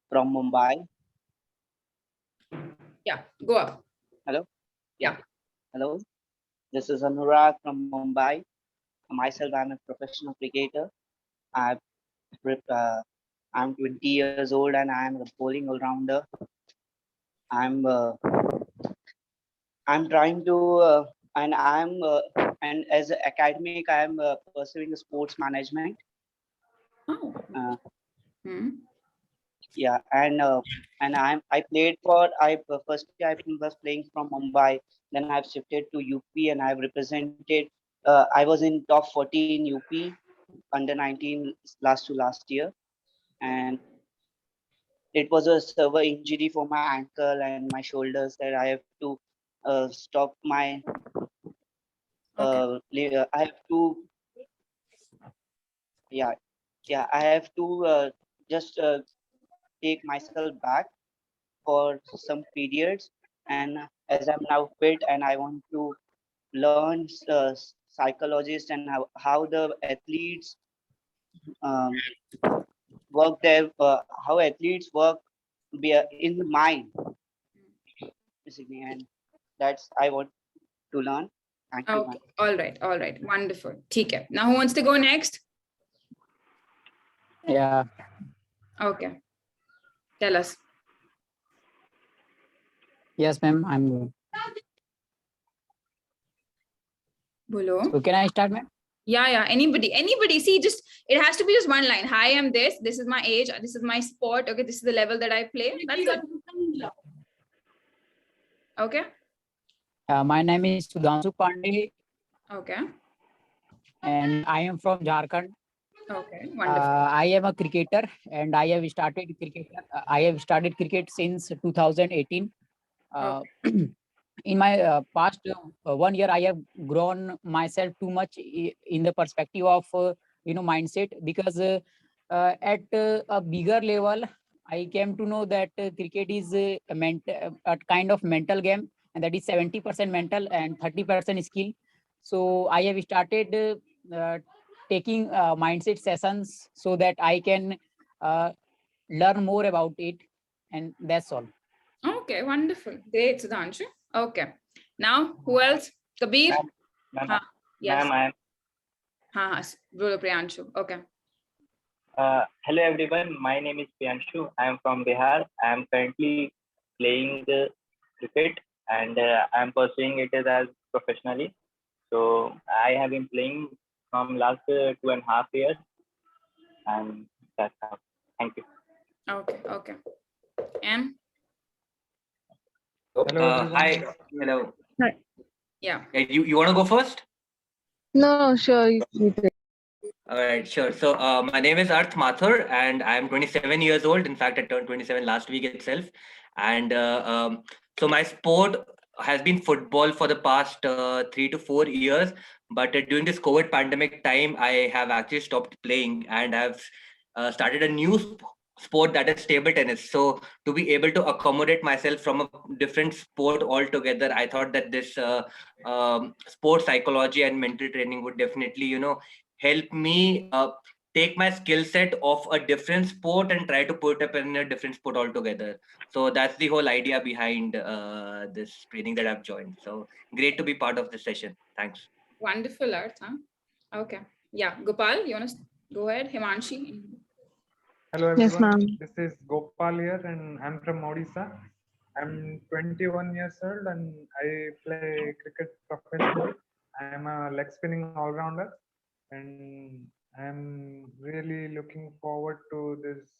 from Mumbai. Yeah, go up. Hello. Yeah. Hello. This is Anurag from Mumbai. Myself, I'm a professional cricketer. I I'm 20 years old and I'm a bowling all-rounder. I'm uh, I'm trying to and as an academic, I'm pursuing sports management. Oh. Yeah, and I played for firstly I was playing from Mumbai, then I've shifted to UP and I've represented. I was in top 40 in UP under 19 last year, and it was a severe injury for my ankle and my shoulders that I have to stop my. I have to yeah I have to just take myself back for some periods, and as I'm now fit and I want to learn psychologist and how the athletes um, work there, how athletes work in the mind basically, and that's I want to learn. Thank you, Okay. All right. Wonderful. Okay. Now who wants to go next? Yeah. Okay. Tell us. Yes, ma'am. I'm. Bolo. So can I start, ma'am? Yeah. Anybody. See, just it has to be just one line. Hi, I'm this. This is my age. This is my sport. Okay. This is the level that I play. That's it. Okay. My name is Sudhanshu Pandey. Okay. And I am from Jharkhand. Okay. Wonderful. I am a cricketer, and I have started cricket. I have started cricket since 2018. In my past 1 year, I have grown myself too much in the perspective of mindset, because at a bigger level, I came to know that cricket is a kind of mental game, and that is 70% mental and 30% skill. So I have started taking mindset sessions so that I can learn more about it, and that's all. Okay, wonderful. Great, Sudhanshu. Okay. Now, who else? Kabir? Yes. Ma'am, Bolo Priyanshu. Okay. hello everyone. My name is Priyanshu. I am from Bihar. I am currently playing cricket, and I am pursuing it as professionally. So I have been playing from last 2.5 years, and that's how. Thank you. Okay. And Hello, hi. Hello. Hi. Yeah. You want to go first? No, sure. You take. All right, sure. So my name is Arth Mathur, and I'm 27 years old. In fact, I turned 27 last week itself. And so my sport has been football for the past 3 to 4 years. But during this COVID pandemic time, I have actually stopped playing, and I've started a new sport, that is table tennis. So to be able to accommodate myself from a different sport altogether, I thought that this sports psychology and mental training would definitely, help me take my skill set of a different sport and try to put up in a different sport altogether. So that's the whole idea behind this training that I've joined. So great to be part of this session. Thanks. Wonderful, Arth. Okay. Yeah. Gopal, you want to go ahead? Himanshi? Hello everyone. Yes, ma'am. This is Gopal here, and I'm from Odisha. I'm 21 years old and I play cricket professionally. I'm a leg spinning all-rounder, and I'm really looking forward to these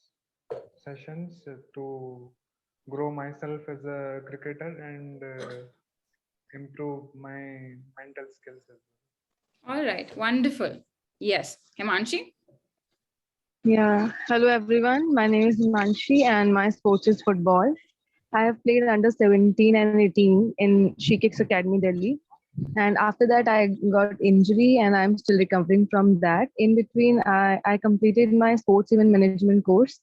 sessions to grow myself as a cricketer and improve my mental skills as well. All right. Wonderful. Yes. Himanshi? Yeah. Hello, everyone. My name is Manshi, and my sports is football. I have played under 17 and 18 in Shikix Academy, Delhi. And after that, I got injury, and I'm still recovering from that. In between, I completed my sports event management course.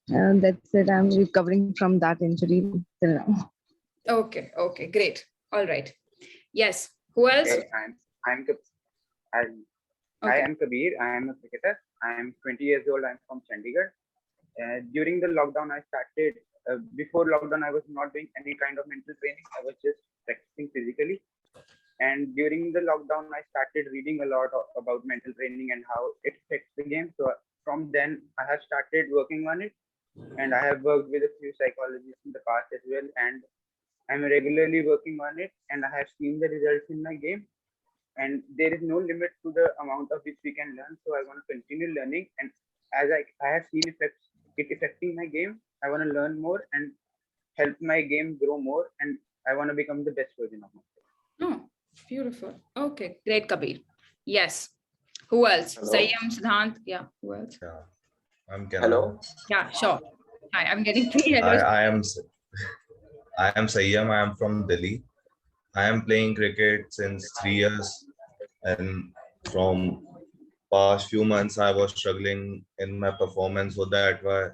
And that's it. I'm recovering from that injury till now. Okay. Great. All right. Yes. Who else? Okay, I am Kabir. I am a cricketer. I am 20 years old. I'm from Chandigarh. During the lockdown, I started. Before lockdown, I was not doing any kind of mental training. I was just practicing physically. And during the lockdown, I started reading a lot about mental training and how it affects the game. So from then, I have started working on it, and I have worked with a few psychologists in the past as well. And I'm regularly working on it, and I have seen the results in my game. And there is no limit to the amount of which we can learn. So I want to continue learning. And as I have seen it affecting my game, I want to learn more and help my game grow more. And I want to become the best version of myself. Oh, beautiful. Okay, great, Kabir. Yes. Who else? Hello. Sayyam, Siddhant. Yeah, who else? Yeah, I'm Kenan. Hello. Yeah, sure. Hi, I'm getting three hellos. I am Sayyam. I am from Delhi. I am playing cricket since 3 years, and from past few months I was struggling in my performance. So that why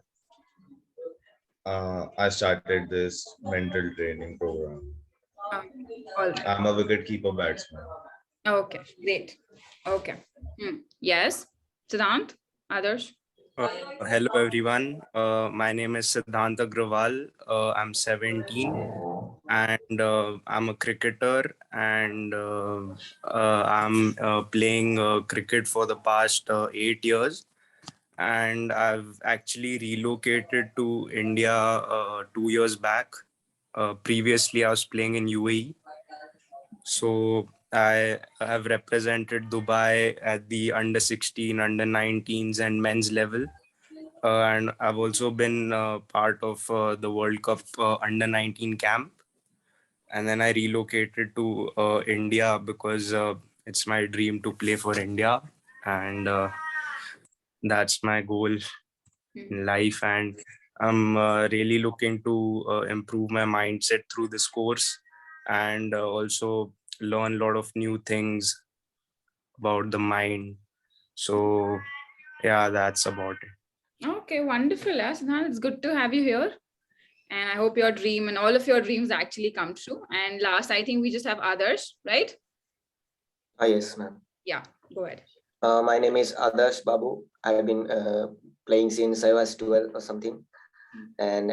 I started this mental training program. All right. I'm a wicket-keeper batsman. Okay, great. Okay. Yes, Siddhant, others. Hello everyone. My name is Siddhant Agrawal. I'm 17 and I'm a cricketer, and I'm playing cricket for the past 8 years. And I've actually relocated to India 2 years back. Previously, I was playing in UAE. So I have represented Dubai at the under 16, under 19s, and men's level. And I've also been part of the World Cup under 19 camp. And then I relocated to India because it's my dream to play for India. And that's my goal in life. And I'm really looking to improve my mindset through this course, and also learn a lot of new things about the mind. So yeah, that's about it. Okay, wonderful. Siddhant, it's good to have you here. And I hope your dream and all of your dreams actually come true. And last, I think we just have others, right? Yes, ma'am. Yeah, go ahead. My name is Adarsh Babu. I've been playing since I was 12 or something. And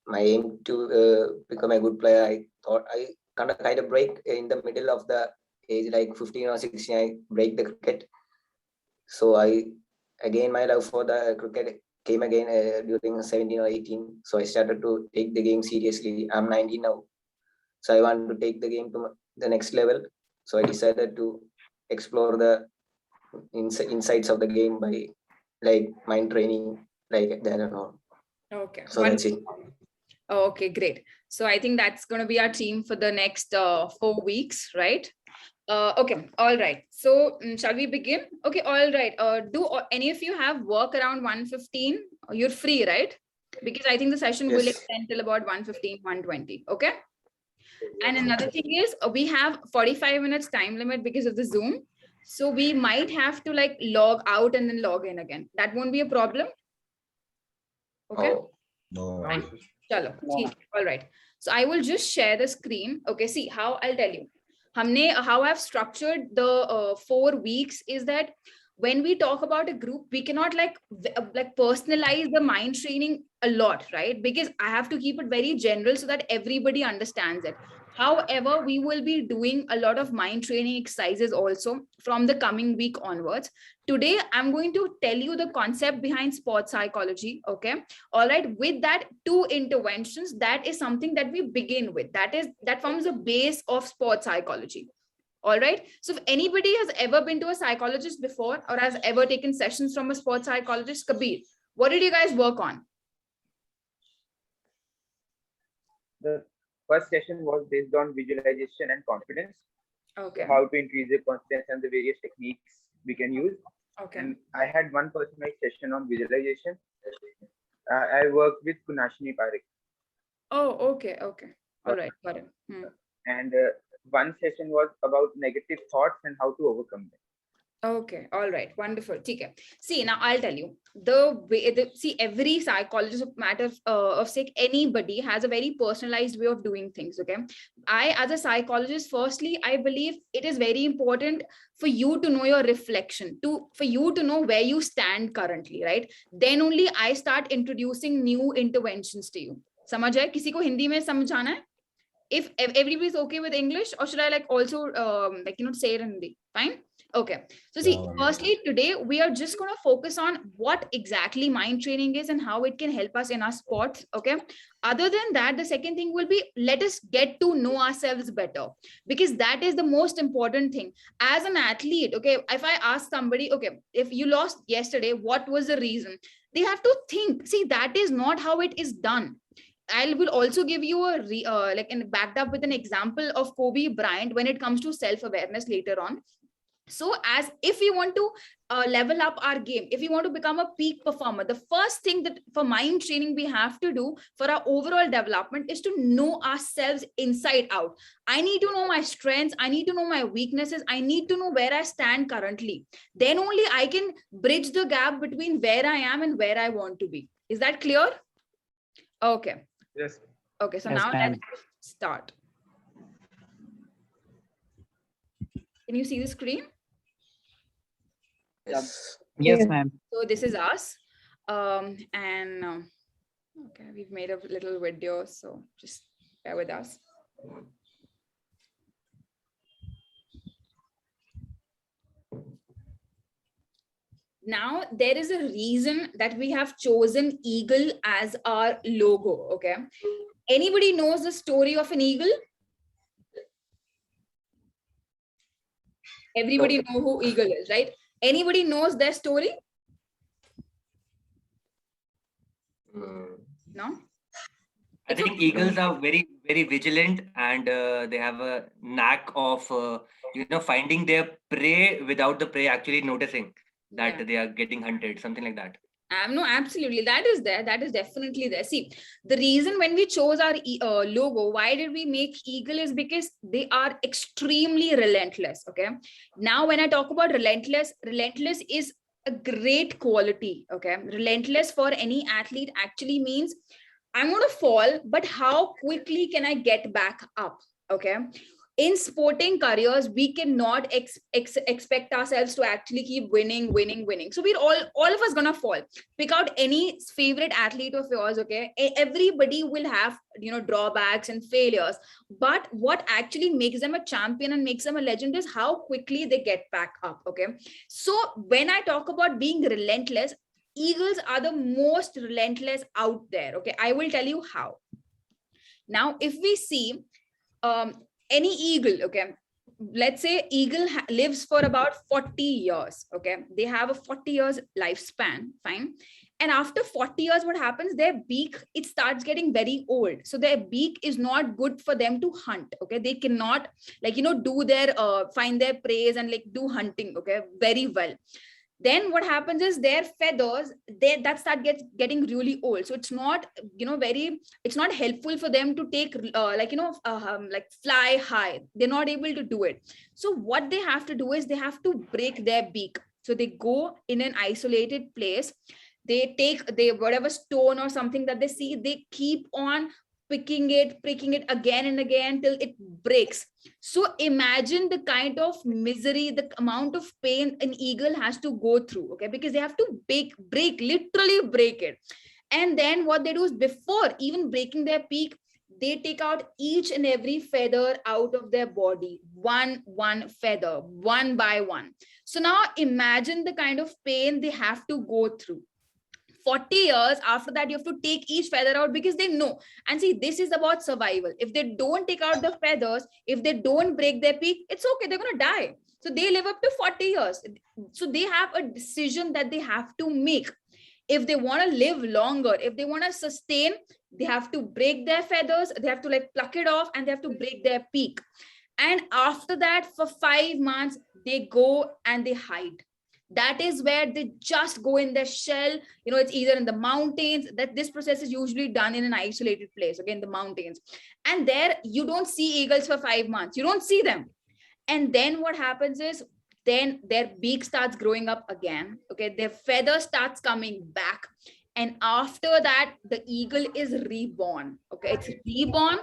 my aim to become a good player, I thought I kind of break in the middle of the age, like 15 or 16, I break the cricket. So again, my love for the cricket came again during 17 or 18. So I started to take the game seriously. I'm 19 now. So I want to take the game to the next level. So I decided to explore the insights of the game by like mind training, like that and all. Okay. So that's it. Okay, great. So I think that's going to be our team for the next 4 weeks, right? Okay, all right. So shall we begin? Okay, all right. Do any of you have work around 1:15? You're free, right? Because I think the session will extend till about 1:15, 1:20. Okay. And another thing is we have 45 minutes time limit because of the Zoom. So we might have to like log out and then log in again. That won't be a problem. Okay. Oh, no. Chalo, all right. So I will just share the screen. Okay, see how I'll tell you. How I've structured the 4 weeks is that when we talk about a group, we cannot like personalize the mind training a lot, right? Because I have to keep it very general so that everybody understands it. However, we will be doing a lot of mind training exercises also from the coming week onwards. Today, I'm going to tell you the concept behind sports psychology. Okay. All right. With that, 2 interventions, that is something that we begin with. That forms the base of sports psychology. All right. So if anybody has ever been to a psychologist before or has ever taken sessions from a sports psychologist, Kabir, what did you guys work on? The first session was based on visualization and confidence. Okay. So how to increase the confidence and the various techniques we can use. Okay. And I had one personalized session on visualization. I worked with Kunashini Parekh. Oh, okay. Okay. All right. Got it. And one session was about negative thoughts and how to overcome them. Okay, all right, wonderful. Okay. See, now I'll tell you the way. See, every psychologist, of matter of sake, anybody has a very personalized way of doing things. Okay, I, as a psychologist, firstly, I believe it is very important for you to know your reflection, for you to know where you stand currently, right? Then only I start introducing new interventions to you. समझ आए? किसी को हिंदी में समझाना है? If everybody is okay with English, or should I like also say it in Hindi? Fine. Okay. So see, firstly, today we are just going to focus on what exactly mind training is and how it can help us in our sports. Okay. Other than that, the second thing will be, let us get to know ourselves better, because that is the most important thing. As an athlete, okay, if I ask somebody, okay, if you lost yesterday, what was the reason? They have to think. See, that is not how it is done. I will also give you and backed up with an example of Kobe Bryant when it comes to self-awareness later on. So as if we want to level up our game, if we want to become a peak performer, the first thing that for mind training we have to do for our overall development is to know ourselves inside out. I need to know my strengths. I need to know my weaknesses. I need to know where I stand currently. Then only I can bridge the gap between where I am and where I want to be. Is that clear? Okay. Yes. Okay, so Yes, now ma'am. let's start. Can you see the screen? Yes. Yes, ma'am. So this is us. Okay, we've made a little video, so just bear with us. Now, there is a reason that we have chosen eagle as our logo, okay? Anybody knows the story of an eagle? Everybody know who eagle is, right? Anybody knows their story? No? I think eagles are very, very vigilant, and they have a knack of, finding their prey without the prey actually noticing that they are getting hunted, something like that. No, absolutely. That is there. That is definitely there. See, the reason when we chose our logo, why did we make eagle, is because they are extremely relentless. Okay. Now, when I talk about relentless is a great quality. Okay. Relentless for any athlete actually means I'm going to fall, but how quickly can I get back up? Okay. In sporting careers, we cannot expect ourselves to actually keep winning. So we're all of us gonna fall. Pick out any favorite athlete of yours, okay? Everybody will have, drawbacks and failures. But what actually makes them a champion and makes them a legend is how quickly they get back up, okay? So when I talk about being relentless, eagles are the most relentless out there, okay? I will tell you how. Now, if we see, any eagle, okay, let's say eagle lives for about 40 years, okay, they have a 40 years lifespan, fine, and after 40 years what happens, their beak, it starts getting very old, so their beak is not good for them to hunt, okay, they cannot do their find their prey and do hunting, okay, very well. Then what happens is their feathers, that start getting really old, so it's not it's not helpful for them to take fly high. They're not able to do it. So what they have to do is they have to break their beak. So they go in an isolated place, they take whatever stone or something that they see, they keep on pricking it again and again till it breaks. So imagine the kind of misery, the amount of pain an eagle has to go through, okay, because they have to literally break it. And then what they do is, before even breaking their beak, they take out each and every feather out of their body, one feather, one by one. So now imagine the kind of pain they have to go through. 40 years after that, you have to take each feather out, because they know. And see, this is about survival. If they don't take out the feathers, if they don't break their beak, it's okay, they're going to die. So they live up to 40 years. So they have a decision that they have to make. If they want to live longer, if they want to sustain, they have to break their feathers, they have to pluck it off, and they have to break their beak. And after that, for 5 months, they go and they hide. That is where they just go in their shell. It's either in the mountains. That this process is usually done in an isolated place, again, the mountains. And there you don't see eagles for 5 months. You don't see them. And then what happens is, then their beak starts growing up again. Okay, their feather starts coming back. And after that, the eagle is reborn. Okay, it's reborn.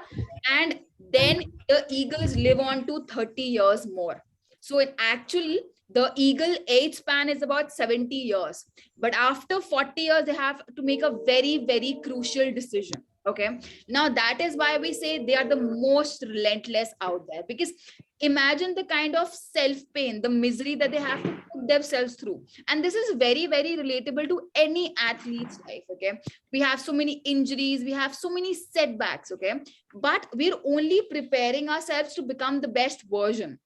And then the eagles live on to 30 years more. So it actually, the eagle age span is about 70 years. But after 40 years, they have to make a very, very crucial decision. Okay, now that is why we say they are the most relentless out there, because imagine the kind of self pain, the misery that they have to put themselves through. And this is very, very relatable to any athlete's life. Okay, we have so many injuries, we have so many setbacks. Okay, but we're only preparing ourselves to become the best version.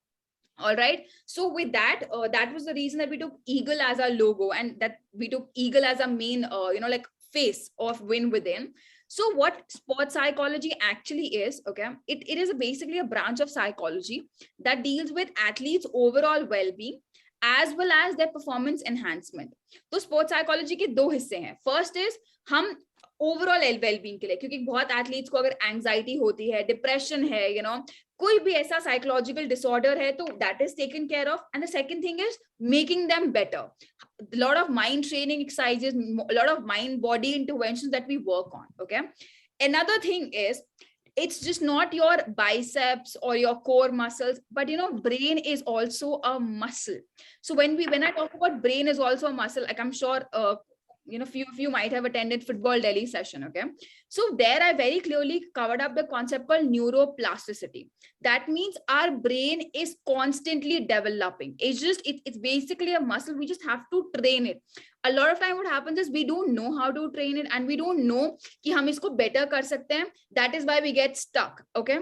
All right, so with that, that was the reason that we took eagle as our logo, and that we took eagle as a main like face of Winwithin. So what sports psychology actually is, okay, it is basically a branch of psychology that deals with athletes overall well-being as well as their performance enhancement. तो sports psychology के दो हिस्से हैं. First is हम overall wellbeing के लिए, क्योंकि बहुत एथलीट्स को अगर एंजाइटी होती है, डिप्रेशन है, कोई भी ऐसा साइकोलॉजिकल डिसऑर्डर है, तो that is taken care of. And the second thing is making them better. Lot of mind training exercises, lot of mind body interventions that we work on. Okay, another thing is, it's just not your biceps or your core muscles, but brain is also a muscle. So when I talk about brain is also a muscle, like I'm sure few of you might have attended Football Delhi session. Okay, so there I very clearly covered up the concept called neuroplasticity. That means our brain is constantly developing. It's basically a muscle. We just have to train it. A lot of time what happens is we don't know how to train it, and we don't know कि हम इसको better कर सकते हैं. That is why we get stuck. Okay,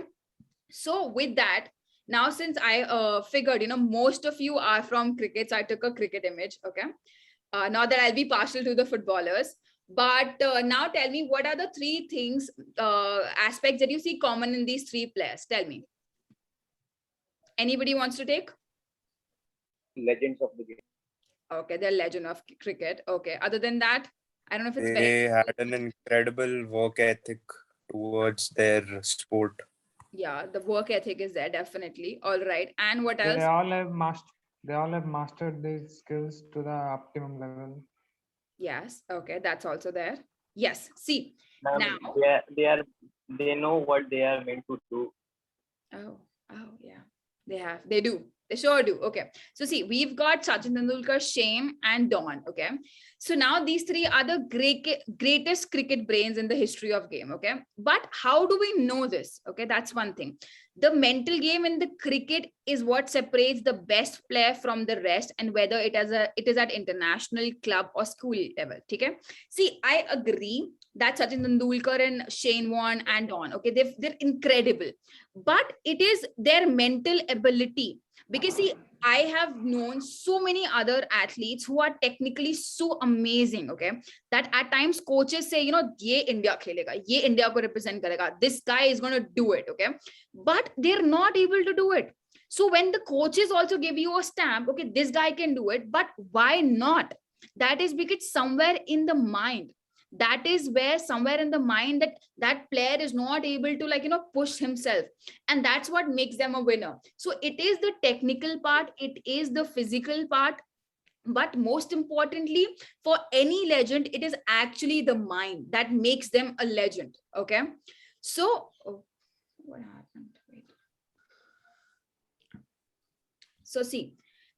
so with that, now since I figured most of you are from cricket, so I took a cricket image. Okay, not that I'll be partial to the footballers, but now tell me, what are the three things, aspects that you see common in these three players? Tell me. Anybody wants to take? Legends of the game. Okay, they're legend of cricket. Okay, other than that, I don't know if it's They fair. had an incredible work ethic towards their sport. Yeah, the work ethic is there, definitely. All right, and what else? They all have mastered these skills to the optimum level. Yes, okay, that's also there. Yes, see, now they know what they are meant to do. Oh yeah, they do. They sure do. Okay, so see, we've got Sachin Tendulkar, Shane, and Don. Okay, so now these three are the greatest cricket brains in the history of game. Okay, but how do we know this? Okay, that's one thing. The mental game in the cricket is what separates the best player from the rest, and whether it is at international, club, or school level. Okay, see, I agree that Sachin Tendulkar and Shane Warne and Don, okay, they're incredible, but it is their mental ability. Because see, I have known so many other athletes who are technically so amazing, okay, that at times coaches say, ye India khelega, ye India ko represent karega, this guy is going to do it. Okay, but they're not able to do it. So when the coaches also give you a stamp, okay, this guy can do it, but why not? That is because somewhere in the mind, that is where somewhere in the mind that player is not able to push himself, and that's what makes them a winner. So it is the technical part, it is the physical part, but most importantly, for any legend, it is actually the mind that makes them a legend. Okay, so what happened? Wait. So see,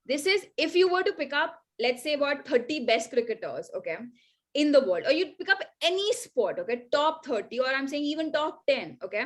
this is, if you were to pick up, let's say, about 30 best cricketers, okay, in the world, or you pick up any sport, okay, top 30, or I'm saying even top 10, okay,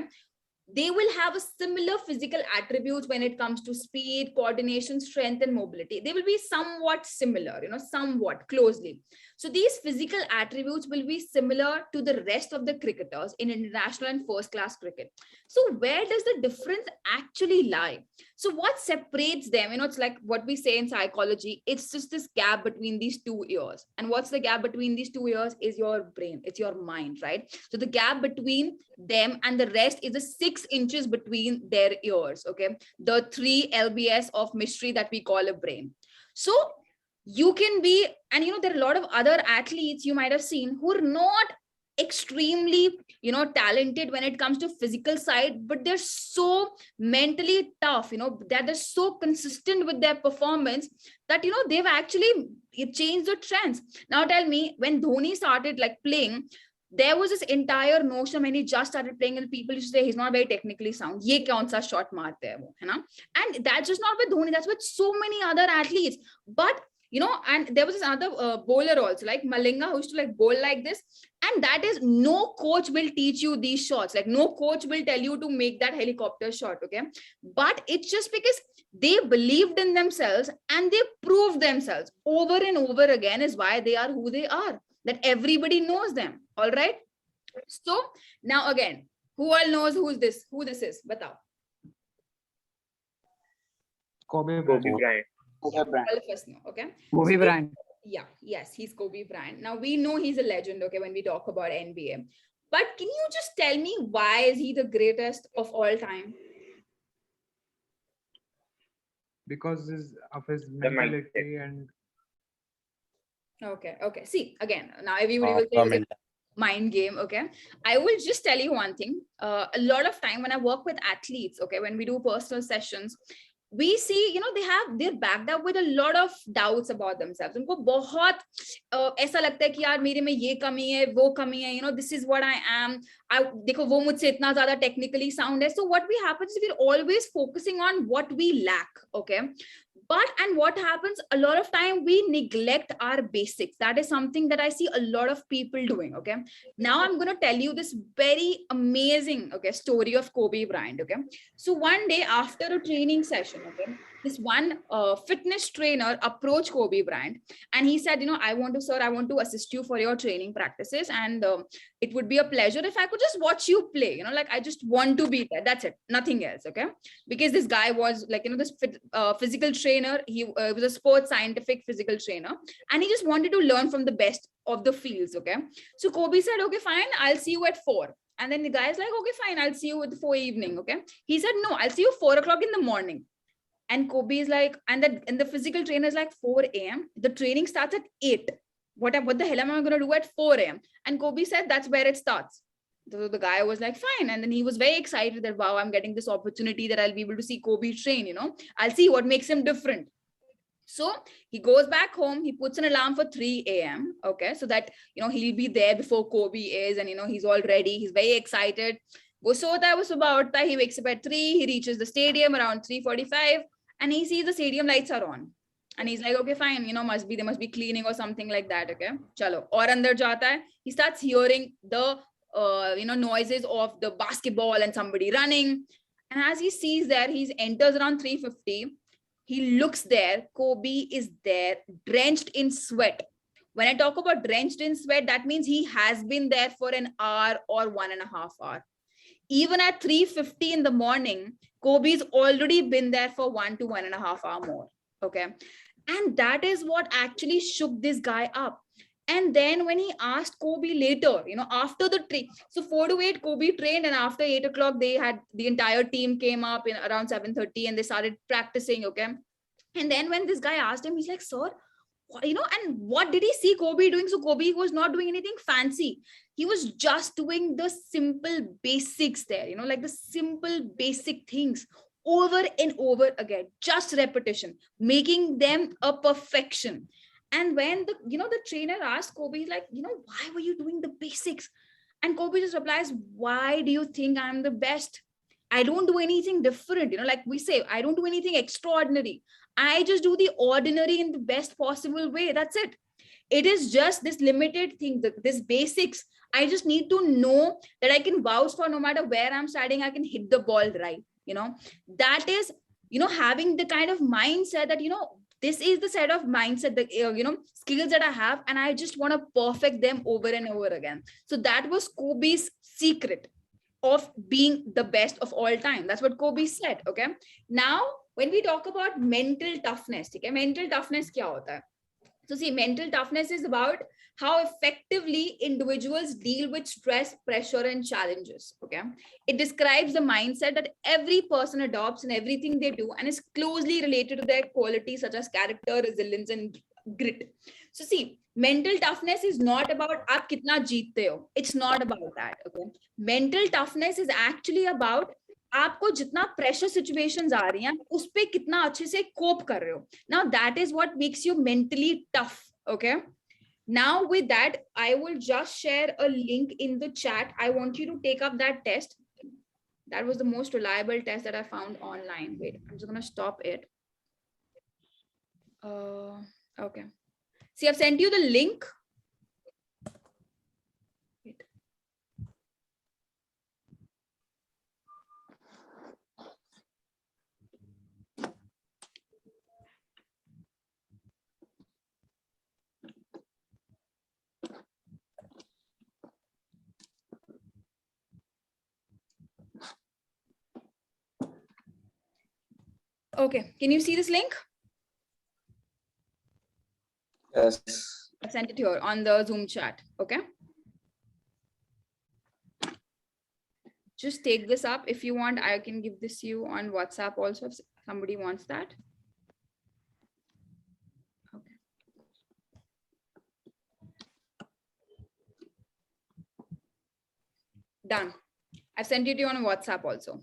they will have a similar physical attributes when it comes to speed, coordination, strength, and mobility. They will be somewhat similar, somewhat closely. So these physical attributes will be similar to the rest of the cricketers in international and first class cricket. So where does the difference actually lie? So what separates them? It's like what we say in psychology, it's just this gap between these two ears. And what's the gap between these two ears? Is your brain, it's your mind, right? So the gap between them and the rest is the 6 inches between their ears, okay? The 3 lbs of mystery that we call a brain. So you can be, and there are a lot of other athletes you might have seen who are not extremely, you know, talented when it comes to physical side, but they're so mentally tough, you know, that they're so consistent with their performance that, you know, they've actually changed the trends. Now tell me, when Dhoni started like playing, there was this entire notion when he just started playing, and people used to say he's not very technically sound. Ye kaun sa shot marte hai wo, hai na? And that's just not with Dhoni, that's with so many other athletes. But you know, and there was this other bowler also, like Malinga, who used to like bowl like this. And that is, no coach will teach you these shots. Like no coach will tell you to make that helicopter shot, okay? But it's just because they believed in themselves and they proved themselves over and over again is why they are who they are. That everybody knows them, all right? So now again, who all knows who this is? Batao. Kobe Bryant. All of us know, okay? Kobe Bryant. Yeah, yes, he's Kobe Bryant. Now we know he's a legend, okay, when we talk about NBA. But can you just tell me, why is he the greatest of all time? Because of his mentality and... Okay. See, again, now everybody will say it's a mind game, okay? I will just tell you one thing. A lot of time when I work with athletes, okay, when we do personal sessions, we see, you know, they're backed up with a lot of doubts about themselves. उनको बहुत ऐसा लगता है कि यार मेरे में ये कमी है, वो कमी है, you know, this is what I am. देखो वो मुझसे इतना ज़्यादा technically sound है. So what we happens is we're always focusing on what we lack, okay? And what happens a lot of time, we neglect our basics. That is something that I see a lot of people doing, okay? Now I'm going to tell you this very amazing, okay, story of Kobe Bryant, okay? So one day after a training session, okay, this one fitness trainer approached Kobe Bryant and he said, you know, I want to assist you for your training practices, and it would be a pleasure if I could just watch you play, you know, like I just want to be there. That's it, nothing else, okay? Because this guy was like, you know, this physical trainer. He was a sports scientific physical trainer, and he just wanted to learn from the best of the fields, okay? So Kobe said, okay, fine, I'll see you at 4. And then the guy's like, okay, fine, I'll see you at 4 evening, okay? He said, no, I'll see you 4 o'clock in the morning. And Kobe is like, and the physical trainer is like, 4 a.m. The training starts at 8. What the hell am I going to do at 4 a.m.? And Kobe said, that's where it starts. So the guy was like, fine. And then he was very excited that, wow, I'm getting this opportunity that I'll be able to see Kobe train, you know, I'll see what makes him different. So he goes back home, he puts an alarm for 3 a.m. Okay. So that, you know, he'll be there before Kobe is, and, you know, he's all ready. He's very excited. He wakes up at 3, he reaches the stadium around 3:45, and he sees the stadium lights are on. And he's like, okay, fine, you know, they must be cleaning or something like that, okay? Chalo. Aur andar jata hai. He starts hearing the, you know, noises of the basketball and somebody running. And as he sees there, he enters around 3:50. He looks there. Kobe is there, drenched in sweat. When I talk about drenched in sweat, that means he has been there for an hour or 1.5 hours. Even at 3:50 in the morning, Kobe's already been there for 1 to 1.5 hours more. Okay. And that is what actually shook this guy up. And then when he asked Kobe later, you know, after the train, so 4 to 8, Kobe trained, and after 8 o'clock, they had the entire team came up in around 7:30 and they started practicing. Okay. And then when this guy asked him, he's like, sir, you know, and what did he see Kobe doing? So Kobe was not doing anything fancy. He was just doing the simple basics there, you know, like the simple basic things over and over again, just repetition, making them a perfection. And when the, you know, the trainer asked Kobe, like, you know, why were you doing the basics? And Kobe just replies, why do you think I'm the best? I don't do anything different. You know, like we say, I don't do anything extraordinary. I just do the ordinary in the best possible way. That's it. It is just this limited thing, this basics. I just need to know that I can vouch for no matter where I'm standing, I can hit the ball right. You know, that is, you know, having the kind of mindset that, you know, this is the set of mindset, the, you know, skills that I have, and I just want to perfect them over and over again. So that was Kobe's secret of being the best of all time. That's what Kobe said. Okay. Now, when we talk about mental toughness, okay, mental toughness kya hota hai? So see, mental toughness is about how effectively individuals deal with stress, pressure, and challenges. Okay. It describes the mindset that every person adopts in everything they do and is closely related to their qualities such as character, resilience, and grit. So see, mental toughness is not about आप कितना जीतते हो. It's not about that. Okay. Mental toughness is actually about आपको जितना pressure situations आ रही हैं उस पे कितना अच्छे से cope कर रहे हो. Now that is what makes you mentally tough. Okay. Now with that, I will just share a link in the chat. I want you to take up that test. That was the most reliable test that I found online. Wait, I'm just gonna stop it. Okay. See, I've sent you the link. Wait. Okay, can you see this link? Yes. I've sent it here on the Zoom chat. Okay. Just take this up. If you want, I can give this you on WhatsApp also if somebody wants that. Okay. Done. I've sent it to you on WhatsApp also.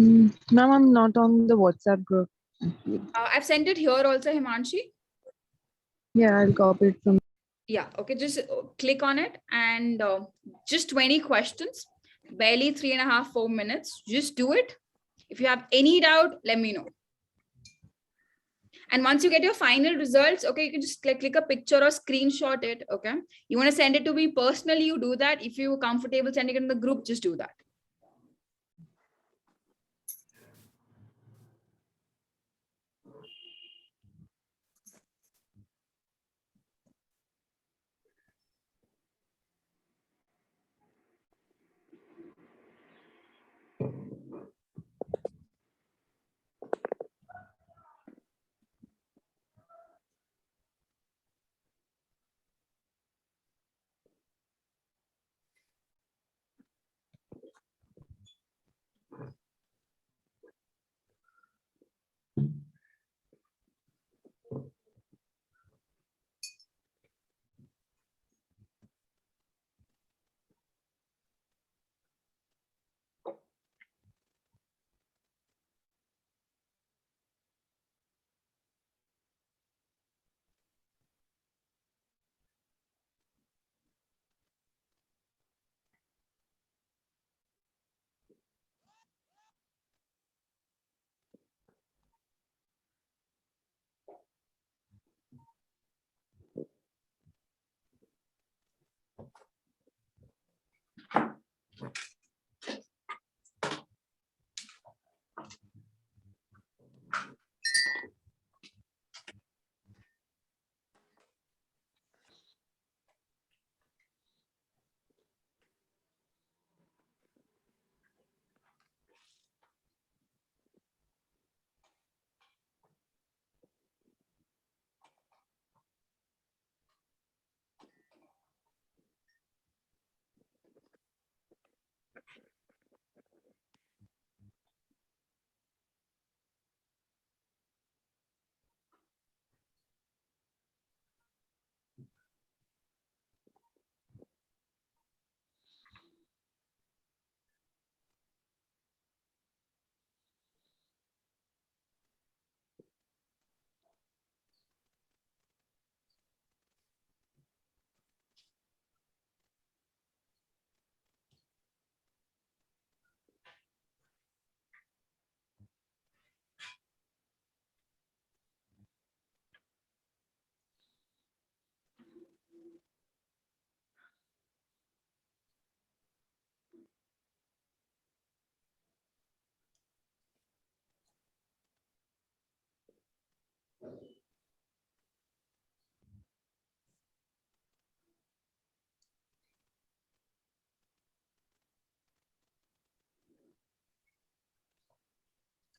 Ma'am, I'm not on the WhatsApp group. I've sent it here also, Himanshi. Yeah, I'll copy it from. Yeah, okay, just click on it and just 20 questions, barely 3.5, 4 minutes. Just do it. If you have any doubt, let me know. And once you get your final results, okay, you can just click a picture or screenshot it, okay? You want to send it to me personally, you do that. If you're comfortable sending it in the group, just do that.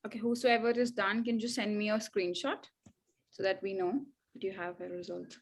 Okay, whosoever is done can just send me a screenshot so that we know that you have a result.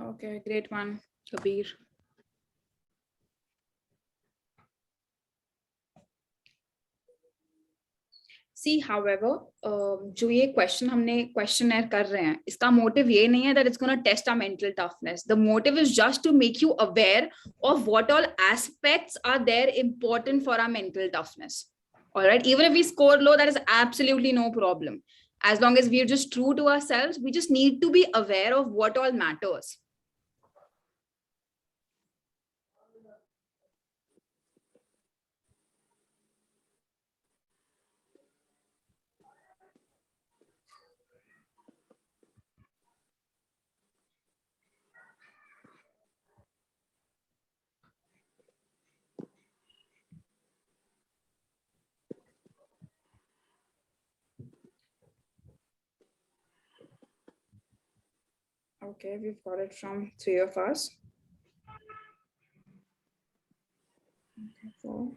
Okay, great one, Kabir. See, however, जो ये question हमने questionnaire कर रहे हैं, इसका motive ये नहीं है that it's going to test our mental toughness. The motive is just to make you aware of what all aspects are there important for our mental toughness. All right, even if we score low, that is absolutely no problem. As long as we are just true to ourselves, we just need to be aware of what all matters. Okay, we've got it from 3 of us. Okay, 4.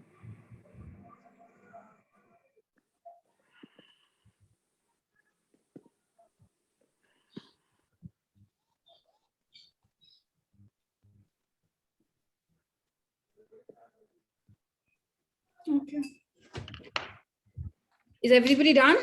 Okay. Is everybody done?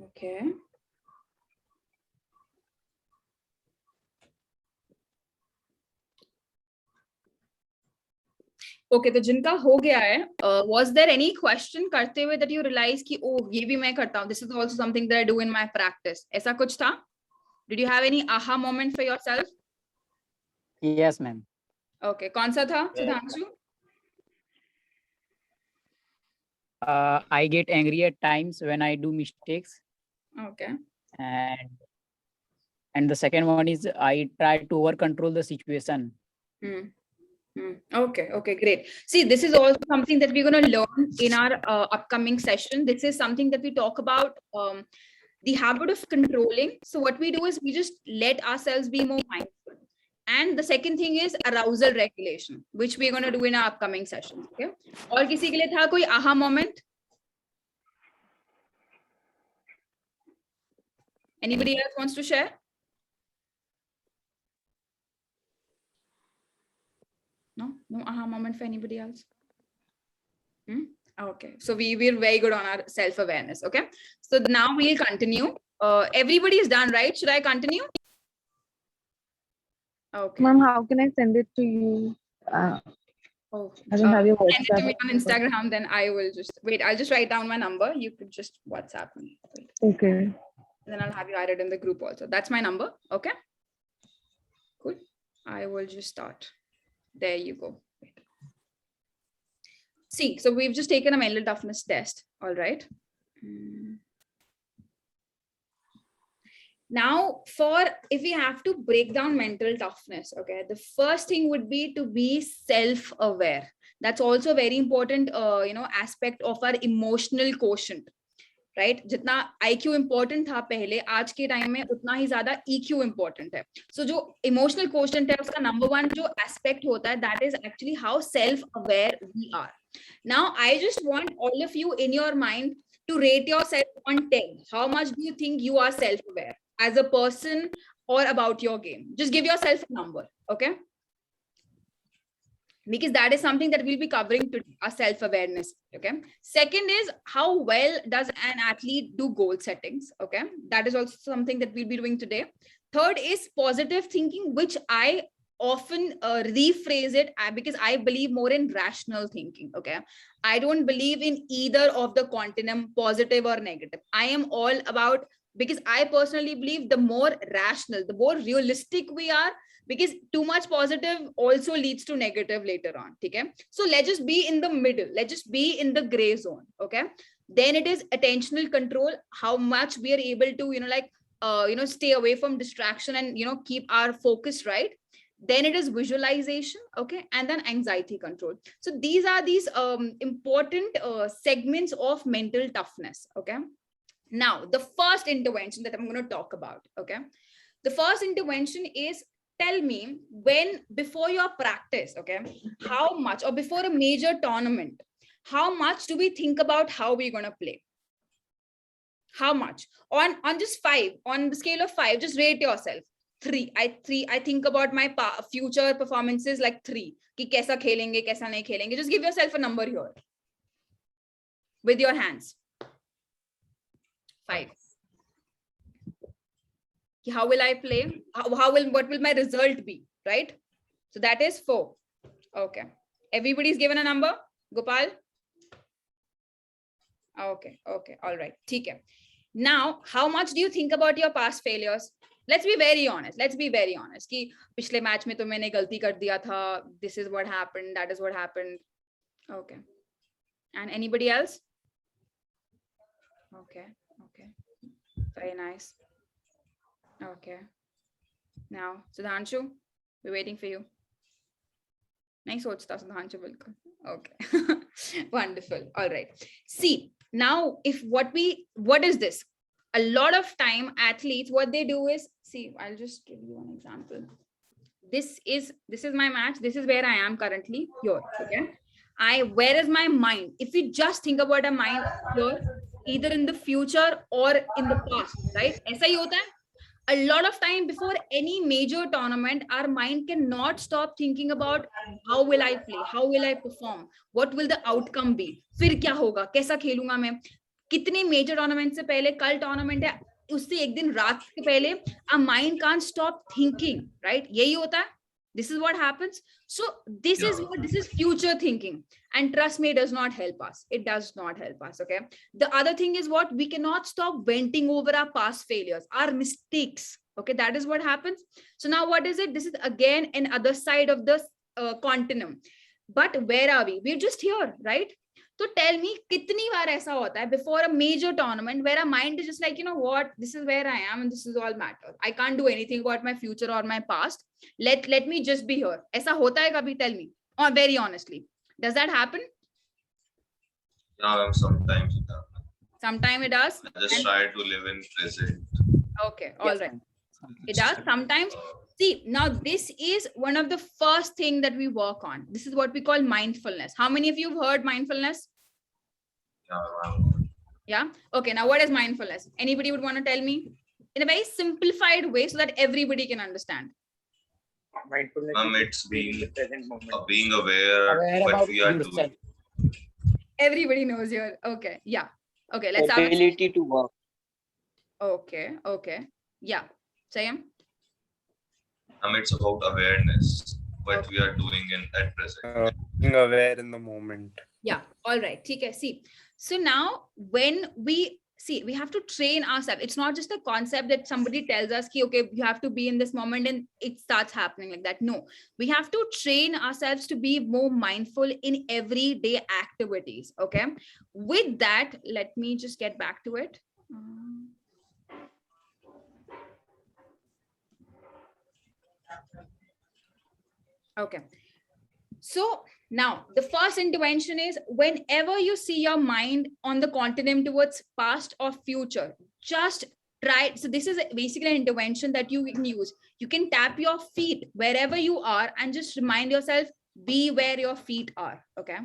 Okay. Okay, तो जिनका हो गया है, was there any question करते हुए that you realize कि oh ये भी मैं करता हूँ, this is also something that I do in my practice, ऐसा कुछ था? Did you have any aha moment for yourself? Yes, ma'am. Okay, कौन सा था, Sudhanshu? I get angry at times when I do mistakes. Okay. And the second one is I try to over control the situation. Okay, okay, great. See, this is also something that we're going to learn in our upcoming session. This is something that we talk about, the habit of controlling. So what we do is we just let ourselves be more mindful. And the second thing is arousal regulation, which we're going to do in our upcoming sessions. Okay. और किसी के लिए था कोई aha moment? Anybody else wants to share? No aha moment for anybody else? Okay, so we're very good on our self-awareness. Okay, so now we'll continue. Everybody is done, right? Should I continue? Okay. Ma'am, how can I send it to you? I don't have your WhatsApp. Send it to me on Instagram, then I will just wait. I'll just write down my number. You could just WhatsApp me. Wait. Okay. And then I'll have you added in the group also. That's my number. Okay. Cool. I will just start. There you go. Wait. See, so we've just taken a mental toughness test. All right. Now, if we have to break down mental toughness, okay, the first thing would be to be self-aware. That's also a very important, aspect of our emotional quotient, right? जितना IQ important था पहले, आज के time में उतना ही ज़्यादा EQ important है. So जो emotional quotient है, उसका number 1 जो aspect होता है, that is actually how self-aware we are. Now, I just want all of you in your mind to rate yourself on 10. How much do you think you are self-aware as a person or about your game? Just give yourself a number, okay? Because that is something that we'll be covering today, our self-awareness, okay? Second is how well does an athlete do goal settings, okay? That is also something that we'll be doing today. Third is positive thinking, which I often rephrase it because I believe more in rational thinking, okay? I don't believe in either of the continuum, positive or negative. I am all about, because I personally believe the more rational, the more realistic we are, because too much positive also leads to negative later on, okay? So let's just be in the middle. Let's just be in the gray zone, okay? Then it is attentional control, how much we are able to, stay away from distraction and, keep our focus right. Then it is visualization, okay? And then anxiety control. So these are important segments of mental toughness, okay? Now, the first intervention that I'm going to talk about, okay? The first intervention is tell me, when before your practice, okay, how much, or before a major tournament, how much do we think about how we're going to play? How much? On just 5, on the scale of 5, just rate yourself. 3. I think about my future performances like 3. कि कैसा खेलेंगे, कैसा नहीं खेलेंगे. Just give yourself a number here with your hands. 5. How will I play? What will my result be? Right? So that is 4. Okay. Everybody's given a number. Gopal? Okay. All right. Okay. Now, how much do you think about your past failures? Let's be very honest. कि पिछले match में तो मैंने गलती कर दिया था. This is what happened. That is what happened. Okay. And anybody else? Okay. Very nice. Okay. Now, Sudhanshu, we're waiting for you. नहीं सोचता Sudhanshu बिल्कुल. Okay. Wonderful. All right. See, now what is this? A lot of time athletes, what they do is, see, I'll just give you one example. This is my match. This is where I am currently here. Okay. Where is my mind? If we just think about a mind here, either in the future or in the past, right? ऐसा ही होता है. A lot of time before any major tournament, our mind cannot stop thinking about how will I play, how will I perform, what will the outcome be, फिर क्या होगा, कैसा खेलूंगा मैं, कितने major tournament से पहले, कल tournament है, उससे एक दिन रात के पहले, our mind can't stop thinking, right? यही होता है. This is what happens. So this is future thinking, and trust me, it does not help us. It does not help us. Okay. The other thing is what we cannot stop venting over our past failures, our mistakes. Okay, that is what happens. So now what is it? This is again an other side of the continuum. But where are we? We're just here, right? So tell me, kitni baar aisa hota hai before a major tournament where our mind is just like, you know what, this is where I am and this is all matters. I can't do anything about my future or my past. Let me just be here. Aisa hota hai kabhi? Tell me. Or very honestly, does that happen? Yeah, sometimes it happens. Sometimes it does. I just try to live in present. Okay, all right. It does sometimes. See, now this is one of the first thing that we work on. This is what we call mindfulness. How many of you have heard mindfulness? Yeah. Okay. Now, what is mindfulness? Anybody would want to tell me in a very simplified way so that everybody can understand? Mindfulness it's being aware what we are doing. Everybody knows here. Okay. Yeah. Okay. Let's have ability to work. Okay. Yeah. Sayam? It's about awareness, what we are doing at present. Being aware in the moment. Yeah. All right. Okay. See, so now when we have to train ourselves. It's not just a concept that somebody tells us, okay, you have to be in this moment and it starts happening like that. No, we have to train ourselves to be more mindful in everyday activities. Okay. With that, let me just get back to it. Okay. So now the first intervention is whenever you see your mind on the continuum towards past or future, just try. So this is basically an intervention that you can use. You can tap your feet wherever you are and just remind yourself, be where your feet are. Okay.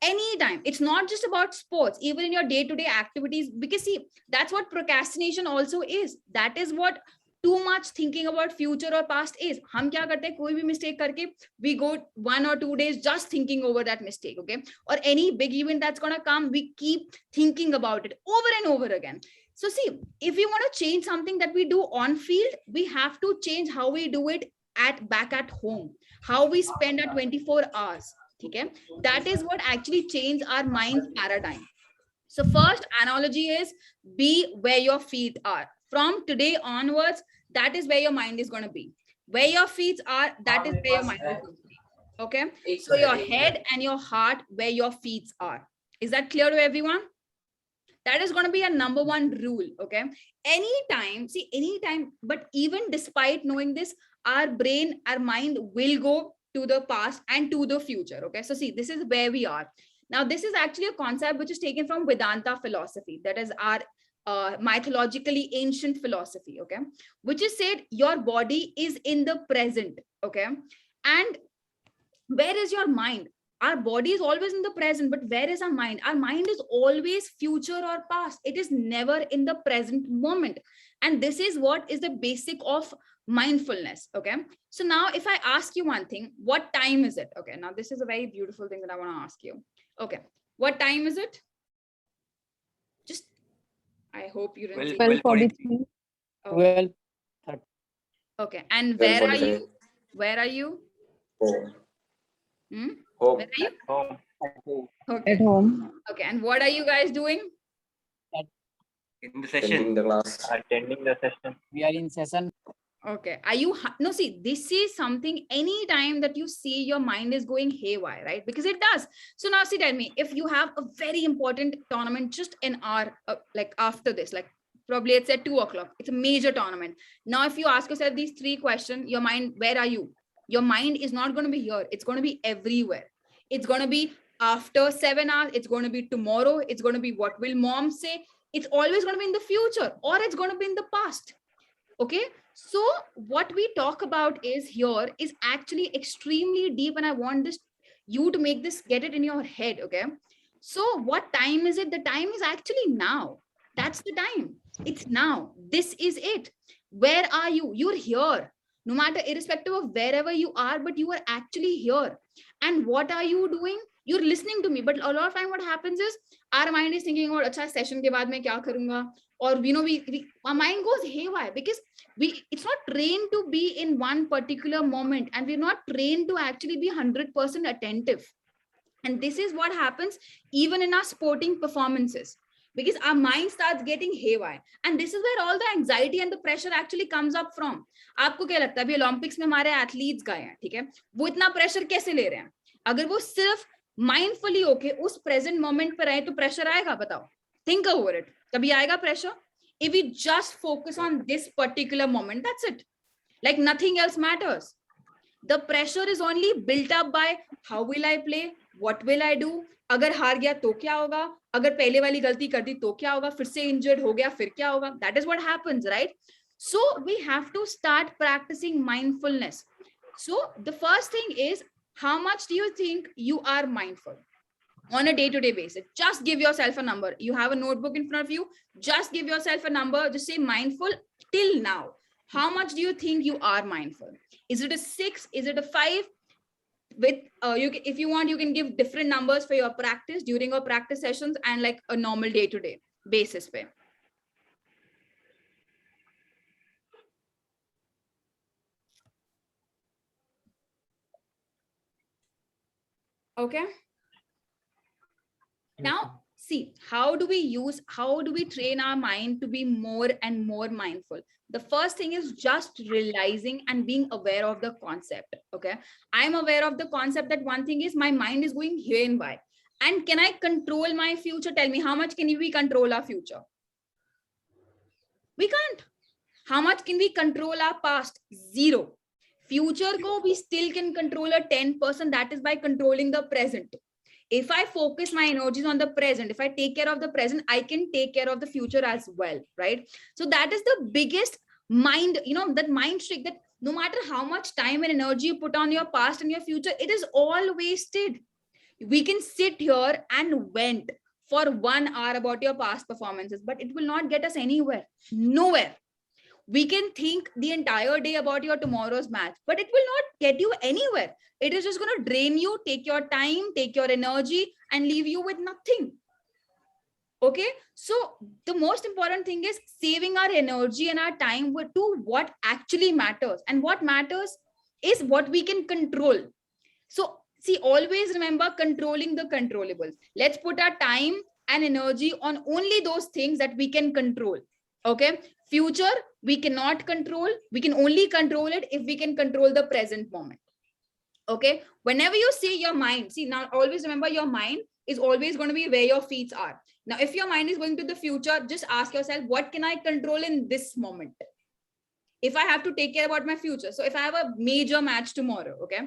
Anytime. It's not just about sports, even in your day-to-day activities, because see, that's what procrastination also is. That is what too much thinking about future or past is. हम क्या करते हैं, कोई भी mistake करके we go 1 or 2 days just thinking over that mistake, okay? Or any big event that's gonna come, we keep thinking about it over and over again. So see, if we want to change something that we do on field, we have to change how we do it back at home, how we spend our 24 hours, okay? That is what actually changes our mind's paradigm. So first analogy is be where your feet are. From today onwards, that is where your mind is going to be. Where your feet are, that is where your mind is going to be. Okay. So your head and your heart, where your feet are. Is that clear to everyone? That is going to be a number one rule. Okay. Anytime, but even despite knowing this, our brain, our mind will go to the past and to the future. Okay. So see, this is where we are. Now, this is actually a concept which is taken from Vedanta philosophy. That is our mythologically ancient philosophy, okay, which is said your body is in the present, okay. And where is your mind? Our body is always in the present, but where is our mind? Our mind is always future or past. It is never in the present moment. And this is what is the basic of mindfulness, okay. So now if I ask you one thing, what time is it? Okay, now this is a very beautiful thing that I want to ask you. Okay, what time is it? Just, I hope you didn't see. 12:43. Okay. 12:30. Okay, and where are 12:45. you? Where are you? Home. Hmm? Home. Where are you? Home. Okay. At home. Okay, and what are you guys doing? In the Attending session. the class. Attending the session. We are in session. Okay, are you no, see, this is something, any time that you see your mind is going haywire, right? Because it does. So now see, tell me, if you have a very important tournament just an hour like after this, like probably it's at 2 o'clock, it's a major tournament. Now if you ask yourself these 3 questions, your mind, where are you? Your mind is not going to be here, it's going to be everywhere. It's going to be after 7 hours, it's going to be tomorrow, it's going to be what will mom say, it's always going to be in the future, or it's going to be in the past. Okay, so what we talk about is here is actually extremely deep, and I want this you to make this, get it in your head. Okay, so what time is it? The time is actually now. That's the time. It's now. This is it. Where are you? You're here, no matter, irrespective of wherever you are, but you are actually here. And what are you doing? You're listening to me, but a lot of time what happens is our mind is thinking, oh, acha, session ke baad mein kya karunga? Or our mind goes haywire because it's not trained to be in one particular moment, and we're not trained to actually be 100% attentive. And this is what happens even in our sporting performances, because our mind starts getting haywire, and this is where all the anxiety and the pressure actually comes up from. आपको क्या लगता है अभी Olympics में हमारे athletes गए हैं, ठीक है, वो इतना प्रेशर कैसे ले रहे हैं? अगर वो सिर्फ माइंडफुली होके उस प्रेजेंट मोमेंट पर रहे तो प्रेशर आएगा? बताओ, थिंक ओवर इट, कभी आएगा pressure? If we just focus on this particular moment, that's it, like nothing else matters. The pressure is only built up by how will I play, what will I do, अगर हार गया तो क्या होगा, अगर पहले वाली गलती कर दी तो क्या होगा, फिर से इंजर्ड हो गया फिर क्या होगा? That is what happens, right? So we have to start practicing mindfulness. So the first thing is, how much do you think you are mindful on a day-to-day basis? Just give yourself a number. You have a notebook in front of you, just give yourself a number, just say mindful till now. How much do you think you are mindful? Is it a 6? Is it a 5? With if you want, you can give different numbers for your practice during your practice sessions and like a normal day-to-day basis पे. Okay, now see, how do we train our mind to be more and more mindful? The first thing is just realizing and being aware of the concept. Okay, I'm aware of the concept that one thing is my mind is going here and by, and can I control my future? Tell me, how much can we control our future? We can't. How much can we control our past? 0. Future ko we still can control a 10%, that is by controlling the present. If I focus my energies on the present, if I take care of the present, I can take care of the future as well, right? So that is the biggest mind, that mind trick, that no matter how much time and energy you put on your past and your future, it is all wasted. We can sit here and vent for 1 hour about your past performances, but it will not get us anywhere, nowhere. We can think the entire day about your tomorrow's match, but it will not get you anywhere. It is just going to drain you, take your time, take your energy, and leave you with nothing. Okay, so the most important thing is saving our energy and our time to what actually matters, and what matters is what we can control. So see, always remember controlling the controllables. Let's put our time and energy on only those things that we can control. Okay, future we cannot control, we can only control it if we can control the present moment. Okay, whenever you see your mind, see, now always remember your mind is always going to be where your feet are. Now if your mind is going to the future, just ask yourself, what can I control in this moment? If I have to take care about my future, so if I have a major match tomorrow, okay,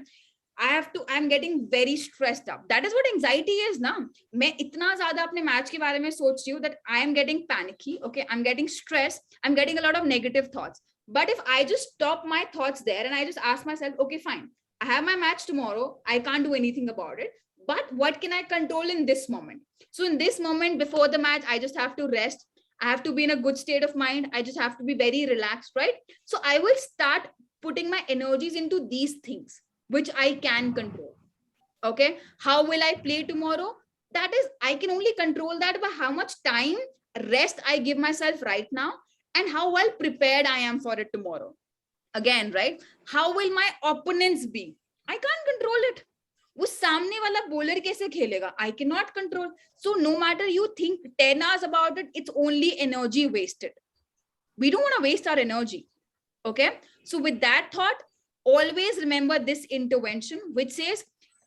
I'm getting very stressed up. That is what anxiety is ना. मैं इतना ज़्यादा अपने match के बारे में सोच रही हूँ that I am getting panicky. Okay, I'm getting stressed. I'm getting a lot of negative thoughts. But if I just stop my thoughts there and I just ask myself, okay, fine, I have my match tomorrow. I can't do anything about it. But what can I control in this moment? So in this moment before the match, I just have to rest. I have to be in a good state of mind. I just have to be very relaxed, right? So I will start putting my energies into these things which I can control. Okay, how will I play tomorrow? That is, I can only control that by how much time rest I give myself right now and how well prepared I am for it tomorrow. Again, right? How will my opponents be? I can't control it. वो सामने वाला bowler कैसे खेलेगा? I cannot control. So no matter you think 10 hours about it, it's only energy wasted. We don't want to waste our energy. Okay, so with that thought, always remember this intervention, which says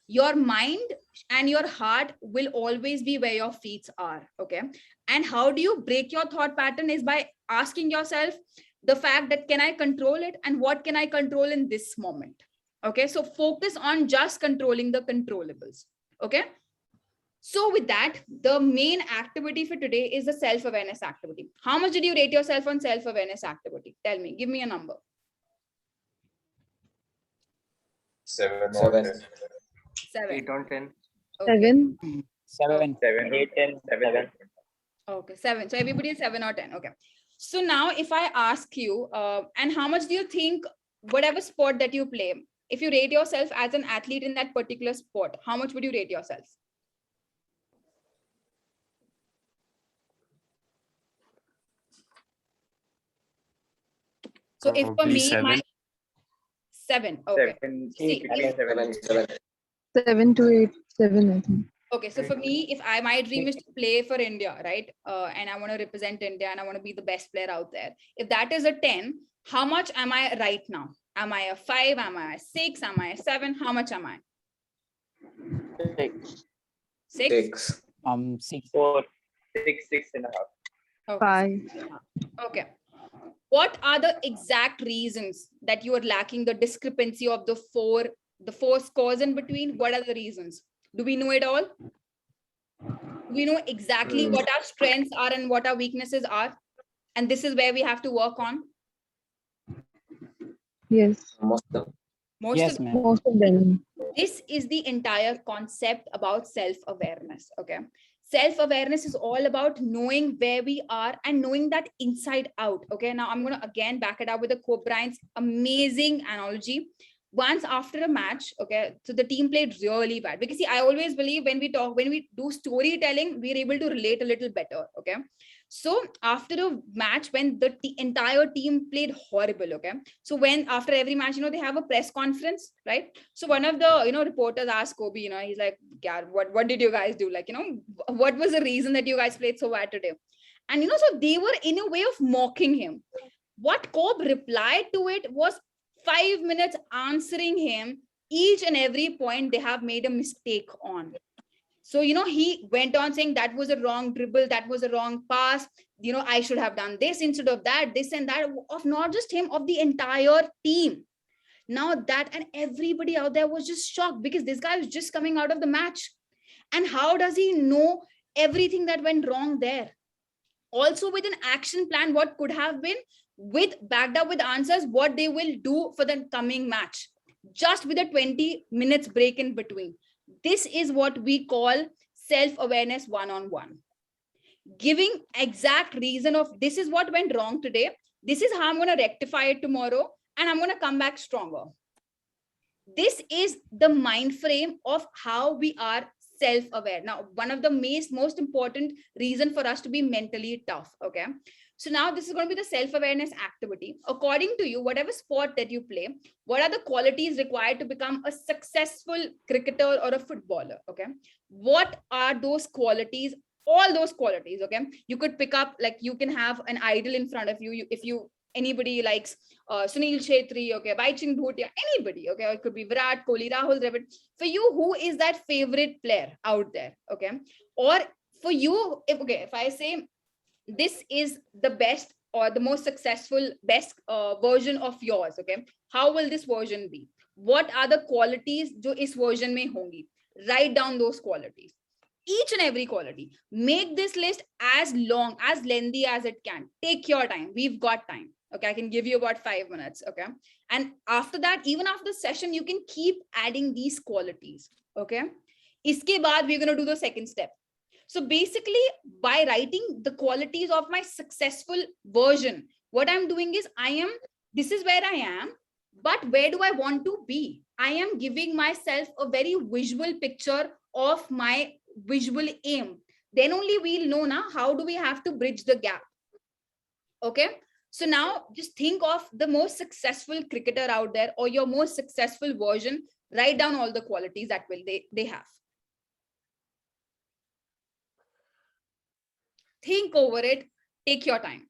your mind and your heart will always be where your feet are. Okay, and how do you break your thought pattern is by asking yourself the fact that can I control it and what can I control in this moment. Okay, so focus on just controlling the controllables. Okay, so with that, the main activity for today is the self-awareness activity. How much did you rate yourself on self-awareness activity? Tell me, give me a number. 7 or 7. 10. 7. 8 on 10. Okay. 7. 7. 7, 8, 10, 7. Okay, 7. So everybody is 7 or 10. Okay. So now if I ask you, and how much do you think, whatever sport that you play, if you rate yourself as an athlete in that particular sport, how much would you rate yourself? So if for Probably me, 7. my 7. Okay. 7, See, 8, 7. 7. 7 to 8. 7, I think. okay, so for me, if my dream is to play for India, right? And I want to represent India and I want to be the best player out there. If that is a 10, how much am I right now? Am I a 5? Am I a 6? Am I a 7? How much am I? 6. 6? 6. 6. 4, 6, 6.5. Okay. 5. Okay. What are the exact reasons that you are lacking the discrepancy of the four scores in between? What are the reasons? Do we know it all? Do we know exactly what our strengths are and what our weaknesses are? And this is where we have to work on. Yes. Most of them. Most Yes, of ma'am. Most of them. this is the entire concept about self-awareness. Okay, self-awareness is all about knowing where we are and knowing that inside out. Okay, now I'm going to again back it up with the Kobe Bryant's amazing analogy. Once after a match, okay, so the team played really bad, because see, I always believe when we do storytelling, we're able to relate a little better. Okay, so after a match when the entire team played horrible, okay, so when after every match, they have a press conference, right? So one of the reporters asked Kobe, he's like, yeah, what did you guys do, like, what was the reason that you guys played so bad today? And so they were in a way of mocking him. What Kobe replied to it was 5 minutes answering him each and every point they have made a mistake on. So, he went on saying that was a wrong dribble, that was a wrong pass, I should have done this instead of that, this and that, of not just him, of the entire team. Now that, and everybody out there was just shocked, because this guy was just coming out of the match. And how does he know everything that went wrong there? Also with an action plan, what could have been, with backed up with answers, what they will do for the coming match, just with a 20 minutes break in between. This is what we call self-awareness one-on-one. Giving exact reason of this is what went wrong today, this is how I'm going to rectify it tomorrow, and I'm going to come back stronger. This is the mind frame of how we are self-aware. Now, one of the most important reason for us to be mentally tough. Okay, so now this is going to be the self-awareness activity. According to you, whatever sport that you play, what are the qualities required to become a successful cricketer or a footballer? Okay, what are those qualities? All those qualities. Okay, you could pick up, like, you can have an idol in front of you. If anybody likes Sunil Chhetri, okay, Baichung Bhutia, anybody, okay, or it could be Virat Kohli, Rahul Dravid. For you, who is that favorite player out there? Okay, or for you, if I say this is the best or the most successful best version of yours, okay, how will this version be? what are the qualities जो इस version में होंगी. Write down those qualities, each and every quality. Make this list as long, as lengthy as it can. Take your time. We've got time. Okay, I can give you about 5 minutes. Okay, and after that, even after the session, you can keep adding these qualities. Okay, iske baad we're going to do the second step. So basically, by writing the qualities of my successful version, what I'm doing is this is where I am, but where do I want to be? I am giving myself a very visual picture of my visual aim. Then only we'll know now how do we have to bridge the gap. Okay. So now just think of the most successful cricketer out there or your most successful version. Write down all the qualities that they have. Think over it. Take your time.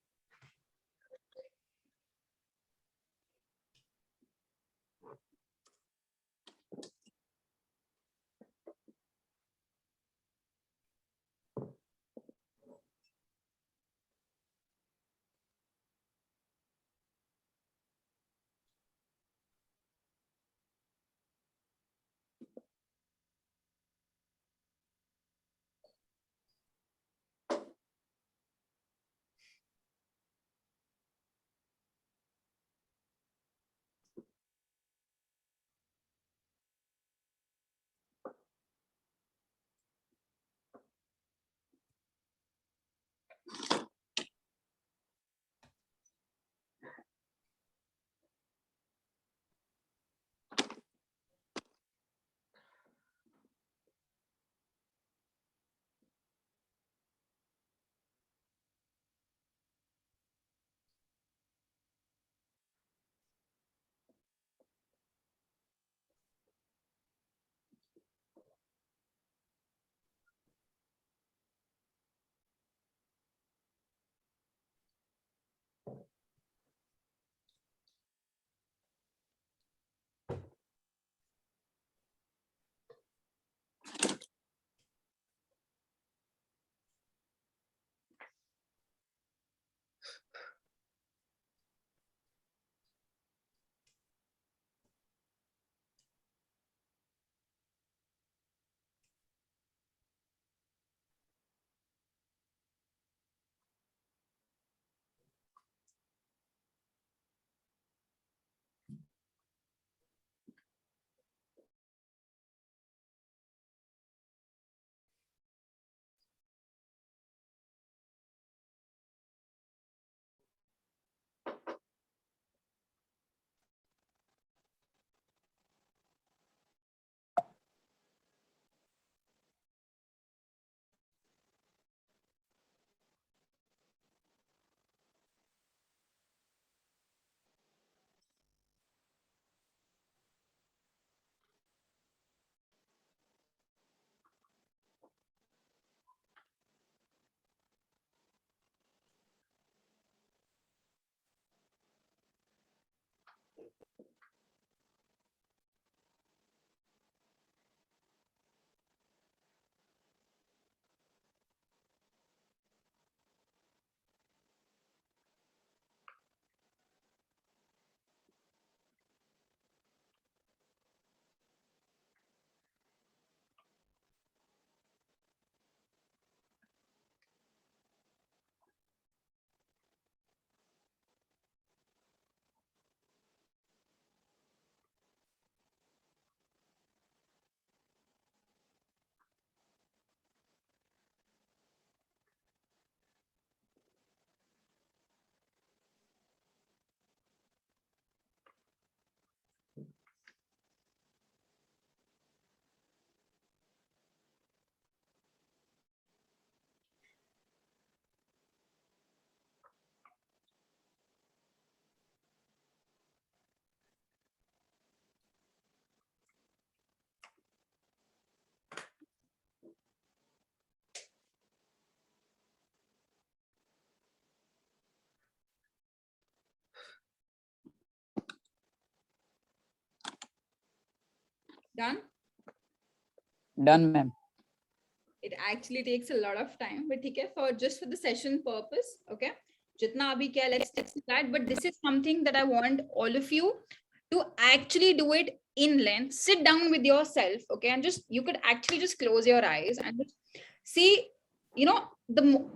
Done? Done, ma'am. It actually takes a lot of time, but okay, for the session purpose, okay. Jitna abhi kya, let's do that. But this is something that I want all of you to actually do it in length, sit down with yourself, okay, and just, you could actually just close your eyes and just see, you know,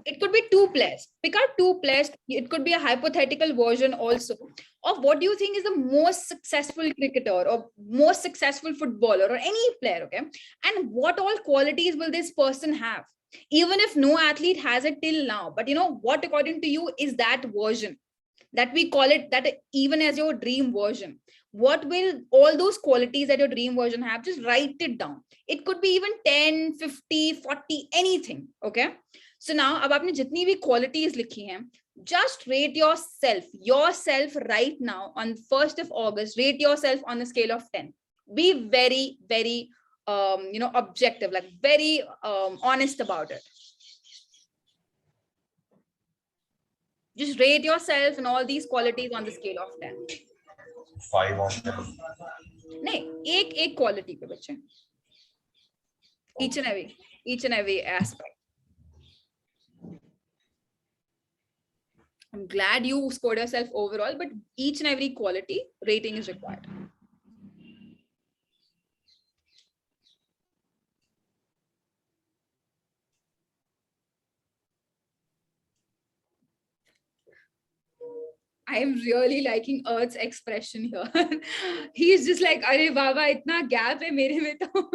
it could be two players. Pick out two players. It could be a hypothetical version also of what do you think is the most successful cricketer or most successful footballer or any player, okay, and what all qualities will this person have, even if no athlete has it till now, but you know what, according to you, is that version that we call it, that even as your dream version, what will all those qualities that your dream version have, just write it down. It could be even 10, 50, 40, anything, okay. So now ab aapne jitni bhi qualities likhi hain, just rate yourself right now on 1st of August, rate yourself on a scale of 10. Be very, very objective, like very honest about it. Just rate yourself and all these qualities on the scale of 10. 5 on 10. नहीं, एक quality पे बच्चे. Each and every aspect. I'm glad you scored yourself overall, but each and every quality rating is required. I am really liking Earth's expression here. He's just like, अरे बाबा इतना gap है मेरे में तो.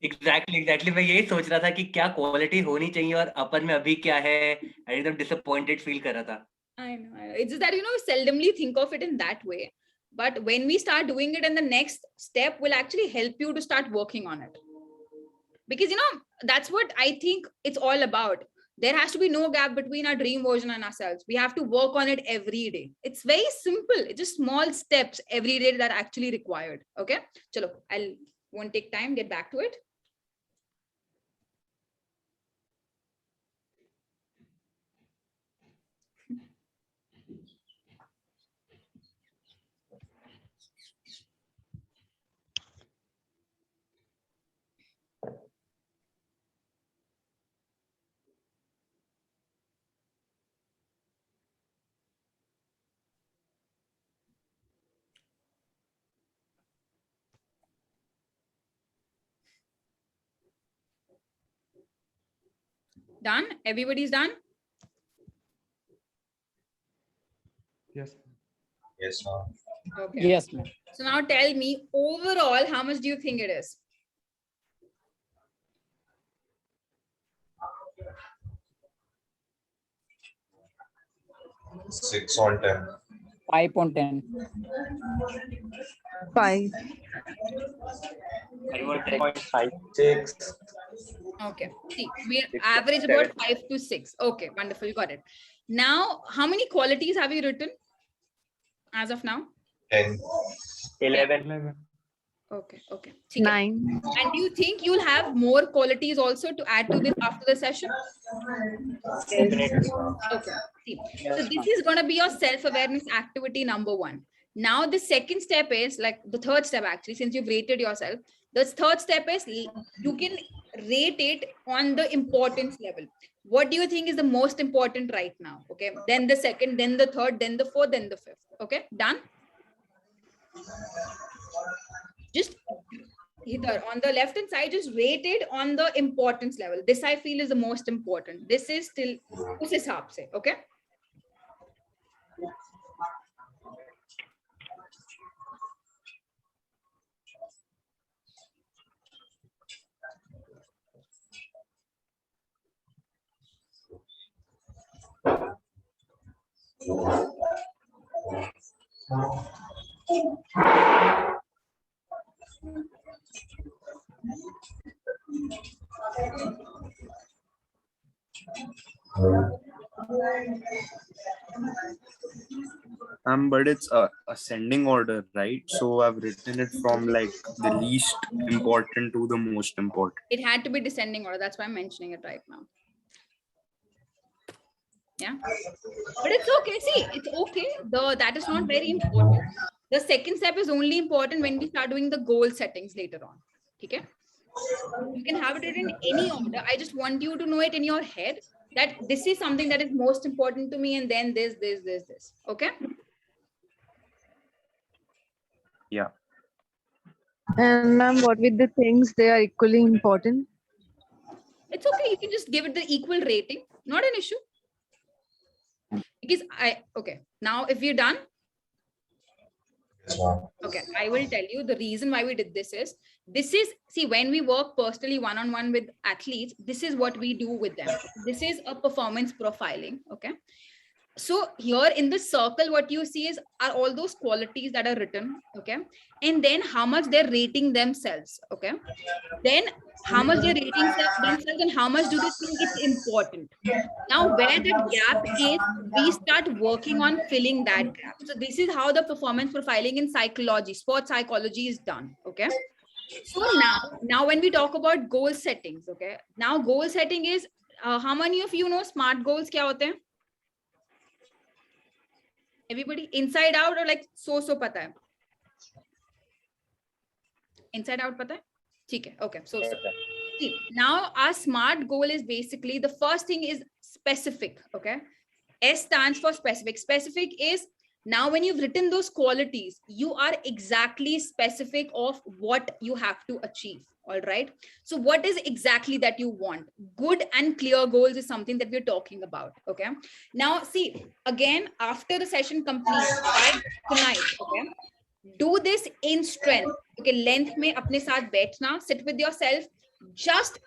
Exactly. मैं यही सोच रहा था कि क्या क्वालिटी होनी चाहिए और अपन में अभी क्या है. एकदम डिसअपॉइंटेड फील कर रहा था. I know. It's just that, you know, seldomly think of it in that way. But when we start doing it, and the next step will actually help you to start working on it. Because, you know, that's what I think it's all about. There has to be no gap between our dream version and ourselves. We have to work on it every day. It's very simple. It's just small steps every day that are actually required. Okay. Chalo, won't take time, get back to it. Done? Everybody's done? Yes. Yes, ma'am. Okay. Yes, ma'am. So now tell me, overall, how much do you think it is? 6 on 10. 5 on 10. 5. I was 10.5. 6. Okay. See, we 6, average 7. about 5 to 6. Okay, wonderful. Got it. Now, how many qualities have you written as of now? 10. 11. 11. Okay. Okay. 9. And do you think you'll have more qualities also to add to this after the session? Definitely. Okay. See, so this is going to be your self-awareness activity number 1. Now, the second step is like the third step, actually, since you've rated yourself. The third step is you can rate it on the importance level. What do you think is the most important right now? Okay. Then the second, then the third, then the fourth, then the fifth. Okay. Done? Just either on the left hand side, just rate it on the importance level. This I feel is the most important. This is still us hisab se, okay? But it's ascending order, right? So I've written it from like the least important to the most important. It had to be descending order. That's why I'm mentioning it right now. Yeah, but it's okay. See, it's okay. That is not very important. The second step is only important when we start doing the goal settings later on. Okay, you can have it in any order. I just want you to know it in your head that this is something that is most important to me, and then this. Okay. Yeah. And ma'am, what with the things, they are equally important? It's okay. You can just give it the equal rating. Not an issue. Because okay. Now, if we're done, okay, I will tell you the reason why we did this is, see, when we work personally one-on-one with athletes, this is what we do with them. This is a performance profiling. Okay. So here in the circle, what you see are all those qualities that are written. Okay. And then how much they're rating themselves. Okay. Then how much they're rating themselves and how much do they think it's important. Now, where that gap is, we start working on filling that gap. So this is how the performance profiling in psychology, sports psychology is done. Okay. So now when we talk about goal settings, okay, now goal setting is, how many of you know SMART goals kya hote hain? Everybody, inside out or like so pata hai? Inside out pata hai? ठीक है, okay. So see, now our SMART goal is basically, the first thing is specific. Okay. S stands for specific. Specific is, now when you've written those qualities, you are exactly specific of what you have to achieve. All right. So what is exactly that you want? Good and clear goals is something that we're talking about. Okay. Now see, again, after the session completes by tonight, okay, do this in strength. Okay. Length mein apne saath baithna, sit with yourself, just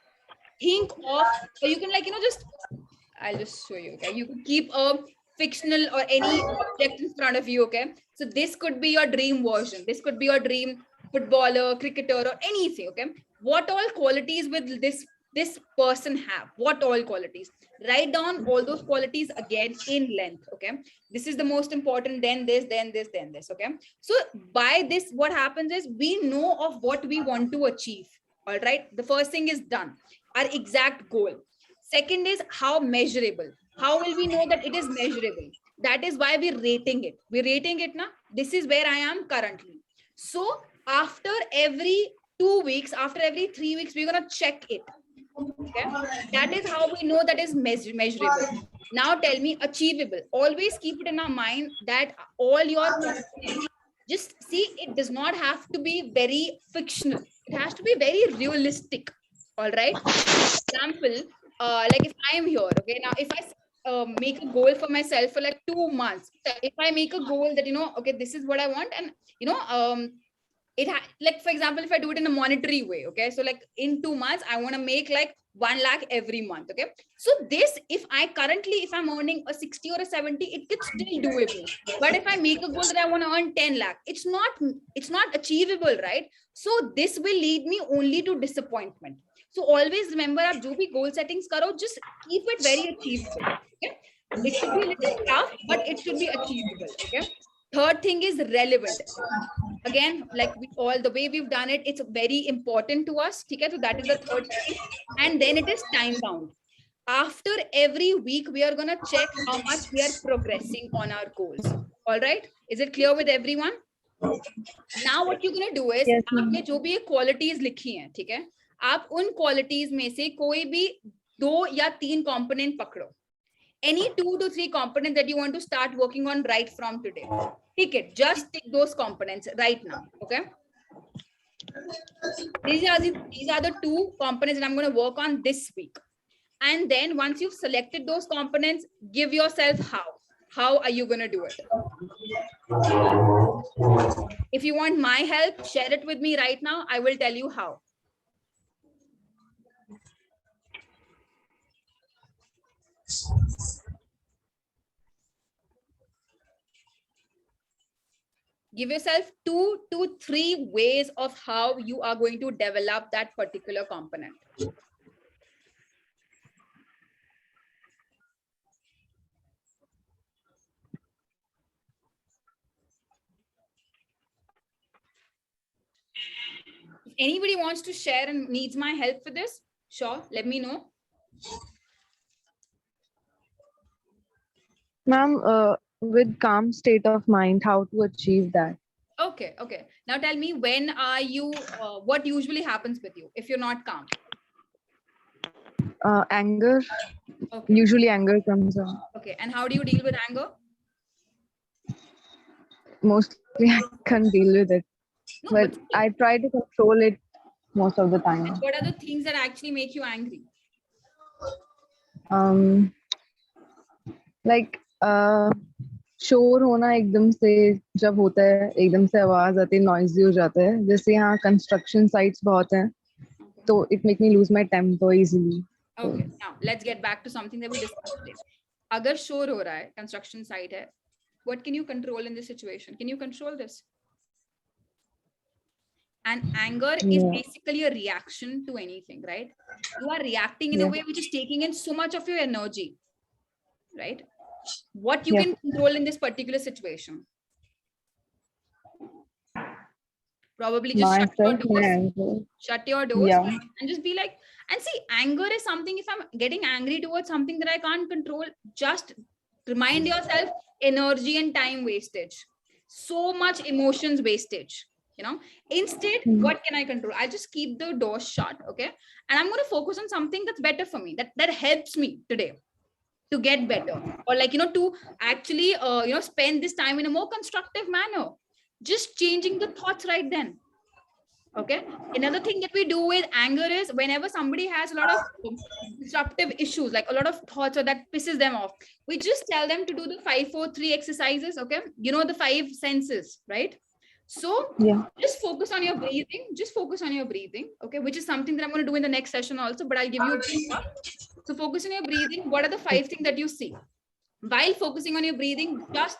think of, or you can just, I'll just show you. Okay. You could keep a fictional or any object in front of you. Okay. So this could be your dream version. This could be your dream footballer, cricketer, or anything. Okay. What all qualities will this person have? What all qualities? Write down all those qualities again in length. Okay. This is the most important. Then this, then this, then this. Okay. So by this, what happens is we know of what we want to achieve. All right. The first thing is done. Our exact goal. Second is how measurable. How will we know that it is measurable? That is why we're rating it. We're rating it now. This is where I am currently. So after every 2 weeks, after every 3 weeks, we're going to check it. Okay. That is how we know that is measurable. Now tell me achievable. Always keep it in our mind that all your components, just see, it does not have to be very fictional. It has to be very realistic. All right. For example, like if I am here, okay, now if I make a goal for myself for like 2 months, if I make a goal that, okay, this is what I want, and like, for example, if I do it in a monetary way, okay, so like in 2 months, I want to make like 1 lakh every month. Okay. So this, if I'm earning a 60 or a 70, it could still doable. But if I make a goal that I want to earn 10 lakh, it's not achievable, right? So this will lead me only to disappointment. So always remember, aap jo bhi goal settings karo, just keep it very achievable. Okay. It should be a little tough, but it should be achievable. Okay. Third thing is relevant. Again, like the way we've done it, it's very important to us. Okay. So that is the third thing. And then it is time bound. After every week, we are going to check how much we are progressing on our goals. All right. Is it clear with everyone? Now what you're going to do is, आपने जो भी qualities लिखी हैं, ठीक है, आप उन qualities में से कोई भी 2 या 3 component पकड़ो. Any 2 to 3 components that you want to start working on right from today. Take it. Just take those components right now. Okay. These are the 2 components that I'm going to work on this week. And then once you've selected those components, give yourself how. How are you going to do it? If you want my help, share it with me right now. I will tell you how. Give yourself 2 to 3 ways of how you are going to develop that particular component. If anybody wants to share and needs my help for this, sure, let me know. Ma'am, with calm state of mind, how to achieve that? Okay. Now tell me, when are you, what usually happens with you if you're not calm? Anger. Okay. Usually anger comes on. Okay. And how do you deal with anger? Mostly I can't deal with it. No, but I try to control it most of the time. and what are the things that actually make you angry? Like शोर होना एकदम से जब होता है, एकदम से आवाज आती है, नॉइजी हो जाता है, जैसे यहाँ कंस्ट्रक्शन साइट्स बहुत हैं, तो it make me lose my temper easily. Okay, now let's get back to something that we discussed today. अगर शोर हो रहा है, construction site है, what can you control in this situation? Can you control this? And anger is basically a reaction to anything, right? You are reacting in a way which is taking in so much of your energy, right? What you can control in this particular situation? Probably just shut your doors and just be like, and see, anger is something, if I'm getting angry towards something that I can't control, just remind yourself energy and time wastage, so much emotions wastage, you know. Instead, what can I control? I just keep the door shut, okay? And I'm going to focus on something that's better for me, that helps me today to get better, or like, you know, to actually, you know, spend this time in a more constructive manner. Just changing the thoughts right then. Okay. Another thing that we do with anger is whenever somebody has a lot of disruptive issues, like a lot of thoughts or that pisses them off, we just tell them to do the 5-4-3 exercises. Okay. You know, the 5 senses, right? So just focus on your breathing. Just focus on your breathing. Okay. Which is something that I'm going to do in the next session also, but I'll give you a brief. So focus on your breathing. What are the 5 things that you see? While focusing on your breathing, just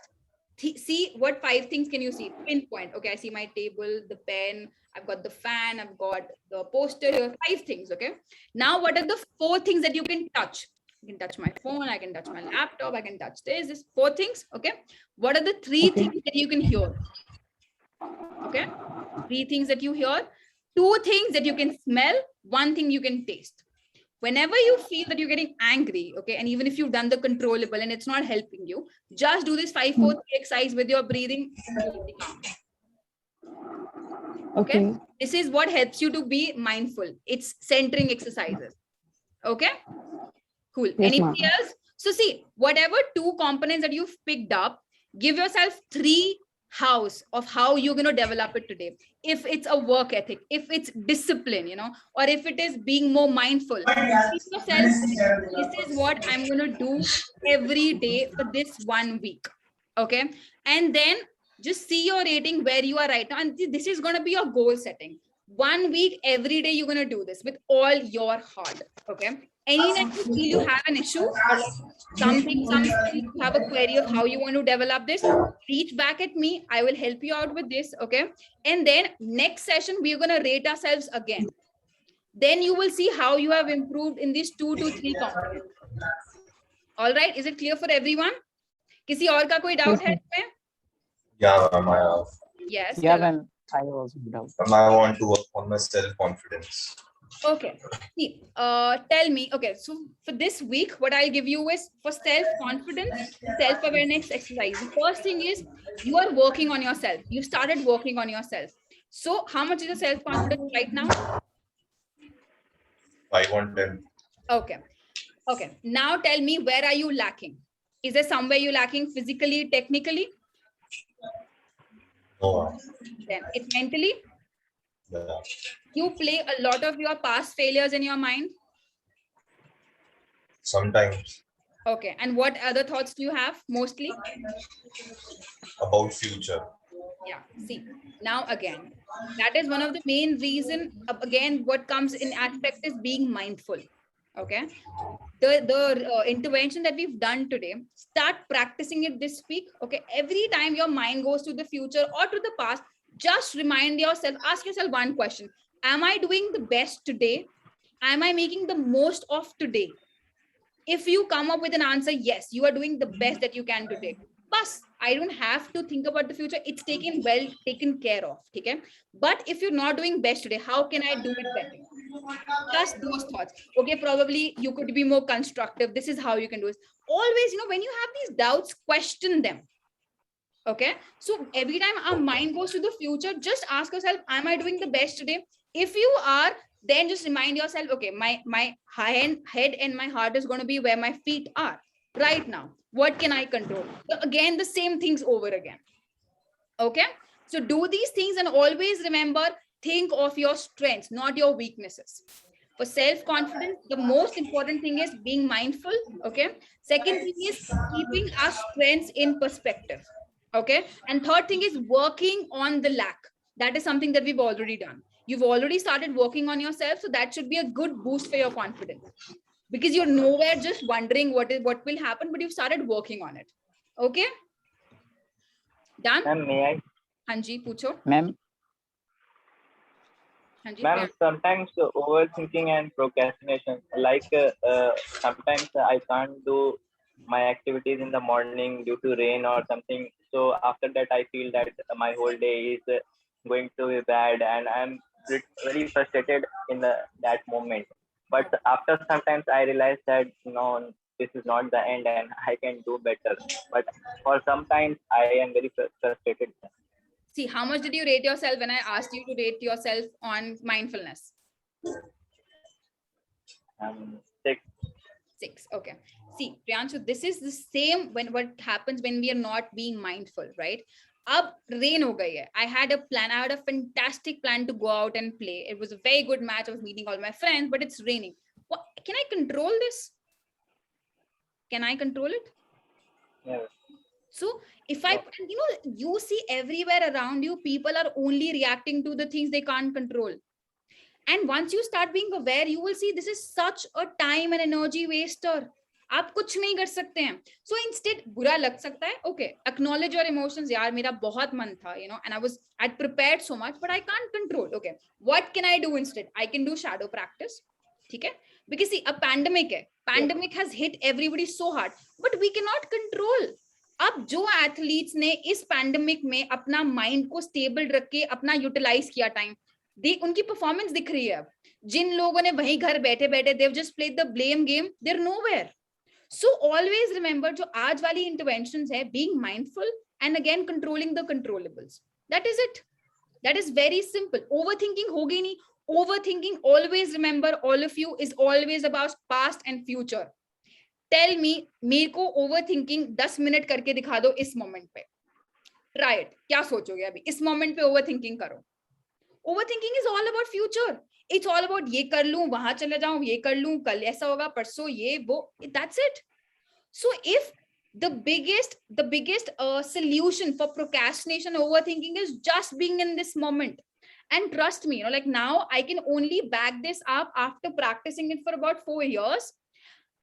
see what 5 things can you see. Pinpoint. Okay, I see my table, the pen, I've got the fan, I've got the poster here. 5 things. Okay. Now, what are the 4 things that you can touch? I can touch my phone, I can touch my laptop, I can touch this 4 things. Okay. What are the 3 things that you can hear? Okay. 3 things that you hear, 2 things that you can smell, 1 thing you can taste. Whenever you feel that you're getting angry, okay, and even if you've done the controllable and it's not helping you, just do this 5-4-3 exercise with your breathing. Okay. This is what helps you to be mindful. It's centering exercises. Okay. Cool. Anything else? So see, whatever 2 components that you've picked up, give yourself 3 house of how you're going to develop it today. If it's a work ethic, if it's discipline, you know, or if it is being more mindful, teach yourself, this is what I'm going to do every day for this 1 week. Okay. And then just see your rating where you are right now. And this is going to be your goal setting. 1 week, every day, you're going to do this with all your heart. Okay. Anytime you feel you have an issue or like something, you have a query of how you want to develop this, reach back at me. I will help you out with this. Okay. And then next session, we're going to rate ourselves again. Then you will see how you have improved in these 2 to 3 components. All right. Is it clear for everyone? Kisi aur ka koi doubt hai? Yeah, ma'am, I have. Yes. Yeah, ma'am. I also doubt. I want to work on my self-confidence. Okay. See, tell me. Okay, so for this week, what I'll give you is for self-confidence, self-awareness exercise. The first thing is you are working on yourself. You started working on yourself. So how much is your self-confidence right now? 5 on 10. Okay. Okay. Now tell me, where are you lacking? Is there somewhere you're lacking physically, technically? No. Then it's mentally? Yeah. You play a lot of your past failures in your mind? Sometimes. Okay. And what other thoughts do you have mostly? About future. Yeah. See, now again, that is one of the main reason. Again, what comes in aspect is being mindful. Okay. The intervention that we've done today, start practicing it this week. Okay. Every time your mind goes to the future or to the past, just remind yourself, ask yourself 1 question. Am I doing the best today? Am I making the most of today? If you come up with an answer, yes, you are doing the best that you can today. But I don't have to think about the future. It's taken care of. Okay? But if you're not doing best today, how can I do it better? Just those thoughts. Okay, probably you could be more constructive. This is how you can do it. Always, you know, when you have these doubts, question them. Okay, so every time our mind goes to the future, just ask yourself, am I doing the best today? If you are, then just remind yourself, okay, my head and my heart is going to be where my feet are right now. What can I control? So again, the same things over again. Okay, So do these things and always remember, think of your strengths, not your weaknesses. For self-confidence, the most important thing is being mindful. Okay. Second thing is keeping our strengths in perspective. Okay. And third thing is working on the lack. That is something that we've already done. You've already started working on yourself. So that should be a good boost for your confidence, because you're nowhere just wondering what will happen, but you've started working on it. Okay. Done? Ma'am, may I? Hanji, pucho. Ma'am, Ma'am, sometimes overthinking and procrastination, like sometimes I can't do my activities in the morning due to rain or something. So after that, I feel that my whole day is going to be bad, and I'm very frustrated in that moment. But after sometimes I realize that no, this is not the end, and I can do better. But for sometimes I am very frustrated. See, how much did you rate yourself when I asked you to rate yourself on mindfulness? 6. 6. Okay. See, Priyanshu, this is the same when what happens when we are not being mindful, right? Ab rain ho gayi hai. I had a plan. I had a fantastic plan to go out and play. It was a very good match. I was meeting all my friends, but it's raining. What, can I control this? Can I control it? Yeah. So if I, you see everywhere around you, people are only reacting to the things they can't control. And once you start being aware, you will see this is such a time and energy waster. आप कुछ नहीं कर सकते हैं. So instead, बुरा लग सकता है. Okay, acknowledge your emotions. यार मेरा बहुत मन था, and I'd prepared so much, but I can't control. Okay, what can I do instead? I can do shadow practice. ठीक है? Because see, a pandemic है. Pandemic has hit everybody so hard, but we cannot control. अब जो athletes ने इस pandemic में अपना mind को स्टेबल रख के अपना यूटिलाइज किया टाइम, उनकी परफॉर्मेंस दिख रही है. अब जिन लोगों ने वहीं घर बैठे बैठे they've just played the blame game, they are nowhere. So always remember, जो आज वाली इंटरवेंशंस है, being mindful and again controlling the controllables. That is it. That is very simple. Overthinking होगी नहीं. Overthinking, always remember, all of you, is always about past and future. Tell me, मेरे को overthinking 10 minute करके दिखा दो इस moment पे. Try it. क्या सोचोगे अभी? इस मोमेंट पे overthinking करो. Overthinking is all about future. It's all about ये कर लूं, वहां चले जाऊं, ये कर लूं, कल ऐसा होगा, परसों ये वो. That's it. So if the biggest solution for procrastination, overthinking, is just being in this moment. And trust me, like now I can only back this up after practicing it for about 4 years.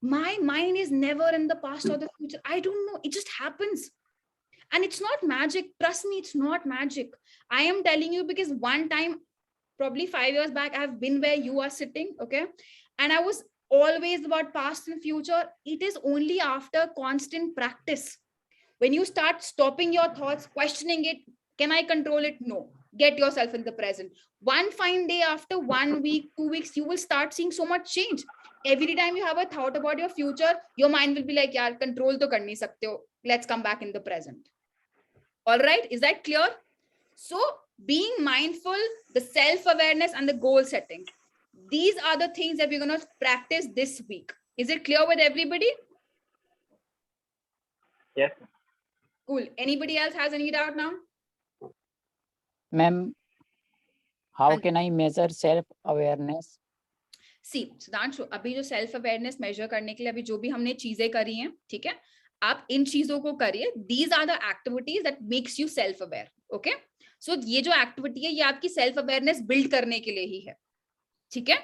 My mind is never in the past or the future. I don't know. It just happens. And it's not magic. Trust me, it's not magic. I am telling you because one time, probably 5 years back, I've been where you are sitting. Okay. And I was always about past and future. It is only after constant practice. When you start stopping your thoughts, questioning it, can I control it? No. Get yourself in the present. One fine day, after 1 week, 2 weeks, you will start seeing so much change. Every time you have a thought about your future, your mind will be like, yaar, control to kar nahi sakte ho. Let's come back in the present. All right. Is that clear? So being mindful, the self-awareness, and the goal setting. These are the things that we're going to practice this week. Is it clear with everybody? Yes. Cool. Anybody else has any doubt now? Ma'am, how can I measure self-awareness? See, Sudhanshu, अभी जो self awareness measure करने के लिए अभी जो भी हमने चीजें करी हैं, ठीक है, आप इन चीजों को करिए. These are the activities that makes you self aware. Okay? So ये जो activity है, ये आपकी self awareness build करने के लिए ही है. ठीक है?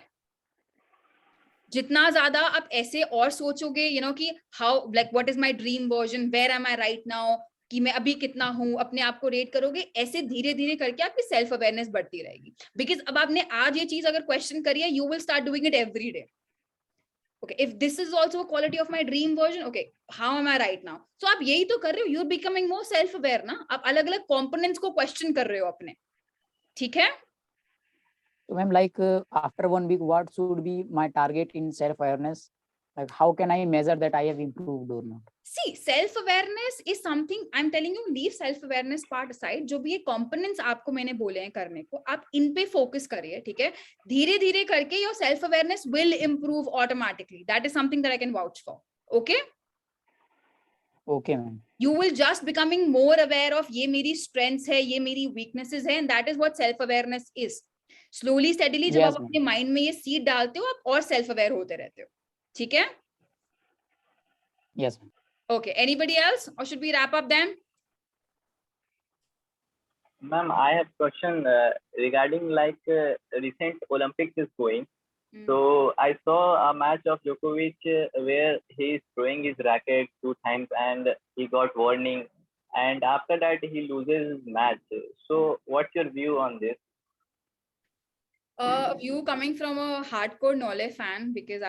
जितना ज्यादा आप ऐसे और सोचोगे, कि how, like what is my dream version, where am I right now, कि मैं अभी कितना हूं, अपने आप को रेट करोगे, ऐसे धीरे धीरे करके आपकी सेल्फ अवेयरनेस बढ़ती रहेगी. बिकॉज अब आपने आज ये चीज अगर क्वेश्चन करी है, you will start doing it every day. Okay, if this is also a quality of my dream version, okay, how am I right now. So आप यही तो कर रहे हो, you are becoming more self aware ना. आप अलग अलग कंपोनेंट्स को क्वेश्चन कर रहे हो अपने. ठीक है? So ma'am, like after 1 week, what should be my target in self-awareness? Like how can I measure that I have improved or not? See, self-awareness is something, I'm telling you, leave self-awareness part aside. जो भी ये components आपको मैंने बोले हैं करने को, आप इन पे focus करिए. ठीक है? धीरे धीरे करके your self-awareness will improve automatically. That is something that I can vouch for. Okay? Okay, ma'am. You will just becoming more aware of ये मेरी strengths है, ये मेरी weaknesses है, and that is what self awareness is. Slowly steadily जब Yes, आप ma'am. अपने mind में ये seed डालते हो, आप और self aware होते रहते हो. ठीक है? Yes, ma'am. Okay. Anybody else, or should we wrap up then? Ma'am, I have question regarding like recent Olympics is going. So I saw a match of Djokovic where he is throwing his racket 2 times and he got warning, and after that he loses his match. So what's your view on this? You coming from a hardcore Nole fan, because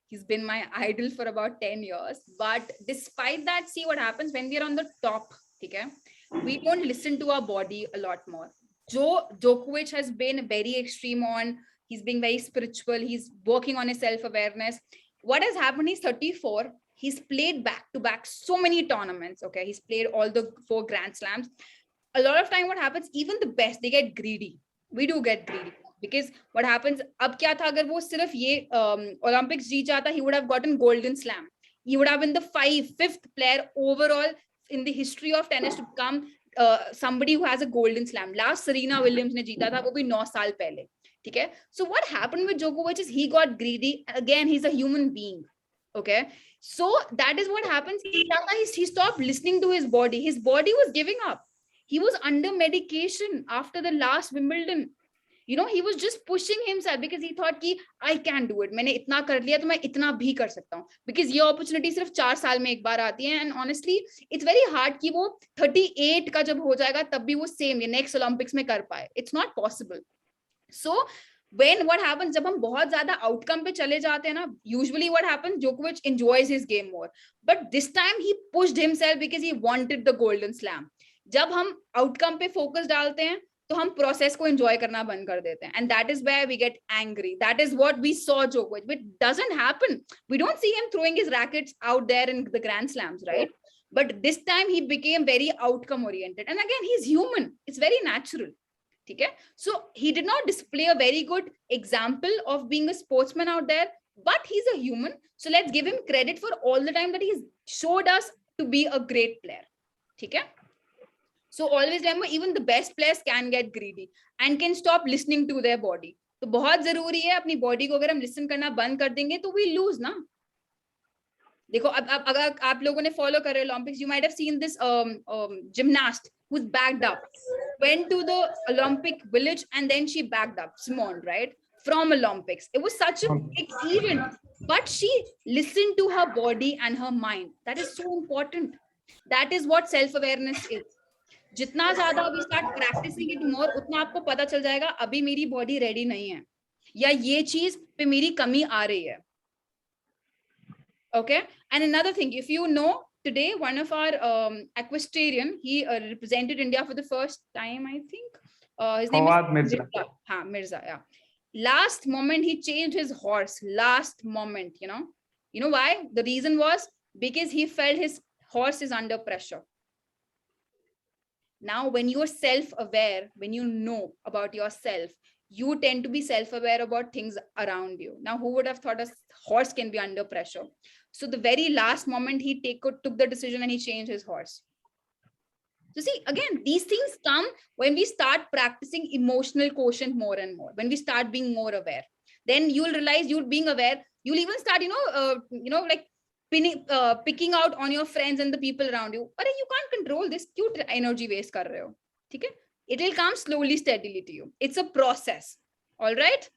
he's been my idol for about 10 years. But despite that, see what happens when we're on the top. Okay, we don't listen to our body a lot more. Djokovic has been very extreme on. He's being very spiritual. He's working on his self-awareness. What has happened? He's 34. He's played back-to-back so many tournaments. Okay, he's played all the 4 Grand Slams. A lot of time, what happens? Even the best, they get greedy. We do get greedy. Because what happens, अब क्या था अगर वो सिर्फ ये Olympics जीत जाता, he would have gotten Golden Slam. He would have been the 5th player overall in the history of tennis to become somebody who has a Golden Slam. Last Serena Williams ने जीता था, वो भी 9 साल पहले. ठीक है? So what happened with Djokovic is he got greedy. Again, he's a human being. Okay? So that is what happens. He stopped listening to his body. His body was giving up. He was under medication after the last Wimbledon. You know, he was just pushing himself because he thought कि I can do it. मैंने इतना कर लिया तो मैं इतना भी कर सकता हूँ. Because ये opportunity सिर्फ 4 साल में एक बार आती है, and honestly, it's very hard कि वो 38 का जब हो जाएगा तब भी वो same ये next Olympics में कर पाए. It's not possible. So when what happens जब हम बहुत ज्यादा outcome पे चले जाते हैं ना, usually what happens, Djokovic enjoys his game more. But this time he pushed himself because he wanted the Golden Slam. जब हम outcome पे focus डालते हैं तो हम प्रोसेस को एंजॉय करना बंद कर देते हैं, and that is where we get angry. That is what we saw Djokovic, but doesn't happen. We don't see him throwing his rackets out there in the Grand Slams, right? But this time he became very outcome oriented, and again he's human. It's very natural. Okay, so he did not display a very good example of being a sportsman out there, but he's a human, so let's give him credit for all the time that he's showed us to be a great player. Okay. So always remember, even the best players can get greedy and can stop listening to their body. तो बहुत जरूरी है अपनी body को अगर हम listen करना बंद कर देंगे तो we lose ना. देखो अब अगर आप लोगों ने फॉलो कर रहे हो Olympics, you might have seen this gymnast who's backed up, went to the Olympic village and then she backed up, Simone, right? From Olympics. It was such a big event, but she listened to her body and her mind. That is so important. That is what self-awareness is. जितना ज्यादा अभी start practising it more, उतना आपको पता चल जाएगा अभी मेरी बॉडी रेडी नहीं है या ये चीज पे मेरी कमी आ रही है. Okay, and another thing, if you know, today one of our equestrian, he represented India for the first time, I think. His name is Mirza. Mirza, yeah. Last moment he changed his horse. Last moment, you know why? The reason was because he felt his horse is under pressure. Now, when you're self-aware, when you know about yourself, you tend to be self-aware about things around you. Now, who would have thought a horse can be under pressure? So the very last moment he took the decision and he changed his horse. So see, again, these things come when we start practicing emotional quotient more and more, when we start being more aware. Then you'll realize you're being aware. You'll even start, like picking out on your friends and the people around you. But you can't control this. Cute energy waste kar rahe ho. Okay? It will come slowly, steadily to you. It's a process. All right?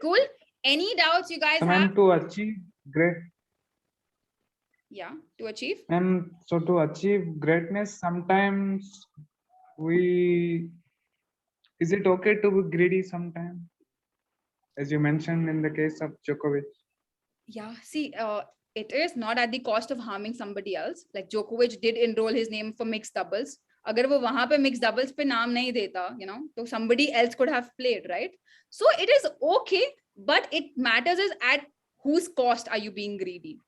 Cool. Any doubts you guys have? To achieve great. Yeah, to achieve. And so to achieve greatness, sometimes is it okay to be greedy sometimes? As you mentioned in the case of Djokovic. Yeah, see, it is not at the cost of harming somebody else. Like Djokovic did enroll his name for mixed doubles. अगर वो वहां पे mixed doubles पे नाम नहीं देता, तो somebody else could have played, right? So it is okay, but it matters is at whose cost are you being greedy,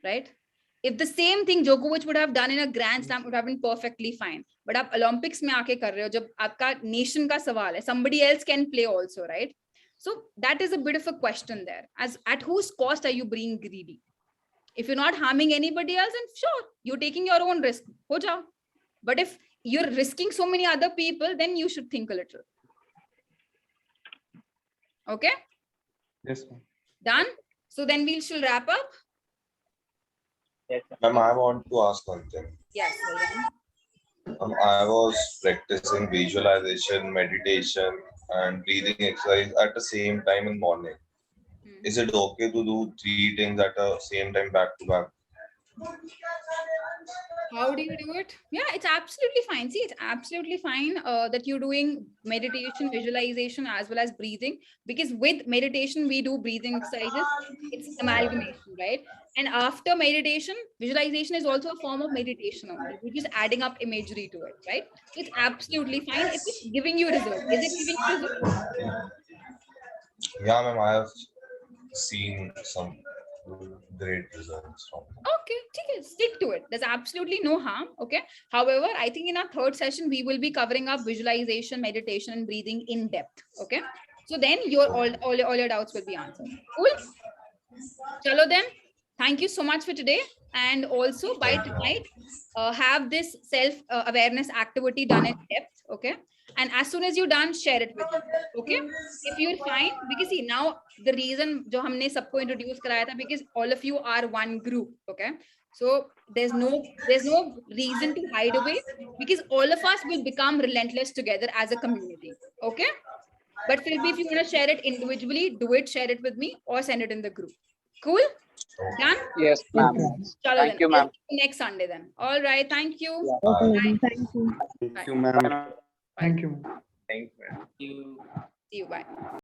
right? If the same thing Djokovic would have done in a Grand Slam, would have been perfectly fine. But आप Olympics में आके कर रहे हो, जब आपका nation का सवाल है, somebody else can play also, right? So that is a bit of a question there. As at whose cost are you being greedy? If you're not harming anybody else, then sure, you're taking your own risk. Ho jao. But if you're risking so many other people, then you should think a little. Okay? Yes, ma'am. Done? So then we shall wrap up. Yes. Ma'am, I want to ask one thing. Yes. I was practicing visualization, meditation, and breathing exercise at the same time in morning. Is it okay to do 3 things at the same time back to back? How do you do it? Yeah, it's absolutely fine. See, it's absolutely fine that you're doing meditation, visualization, as well as breathing, because with meditation, we do breathing exercises. It's amalgamation, right? And after meditation, visualization is also a form of meditation only. We're just adding up imagery to it, right? So it's absolutely fine if it's giving you result. Is it giving you result? Yeah, ma'am, I have seen some great results from it. Okay, stick to it. There's absolutely no harm. Okay. However, I think in our third session, we will be covering up visualization, meditation, and breathing in depth. Okay. So then all your doubts will be answered. Cool. Chalo then. Thank you so much for today. And also by tonight, have this self-awareness activity done in depth. Okay. And as soon as you're done, share it with me. Okay. If you're fine, because see, now the reason jo humne sabko introduce karaya tha, because all of you are one group. Okay. So there's no reason to hide away, because all of us will become relentless together as a community. Okay. But Philby, if you want to share it individually, do it, share it with me, or send it in the group. Cool? Done? Yes, ma'am. Chalo Thank then. you, ma'am. I'll see you next Sunday then. All right. Thank you. Okay, Bye. ma'am. Thank you. Thank you, ma'am. Thank you. Thanks, man. You. See you. Bye.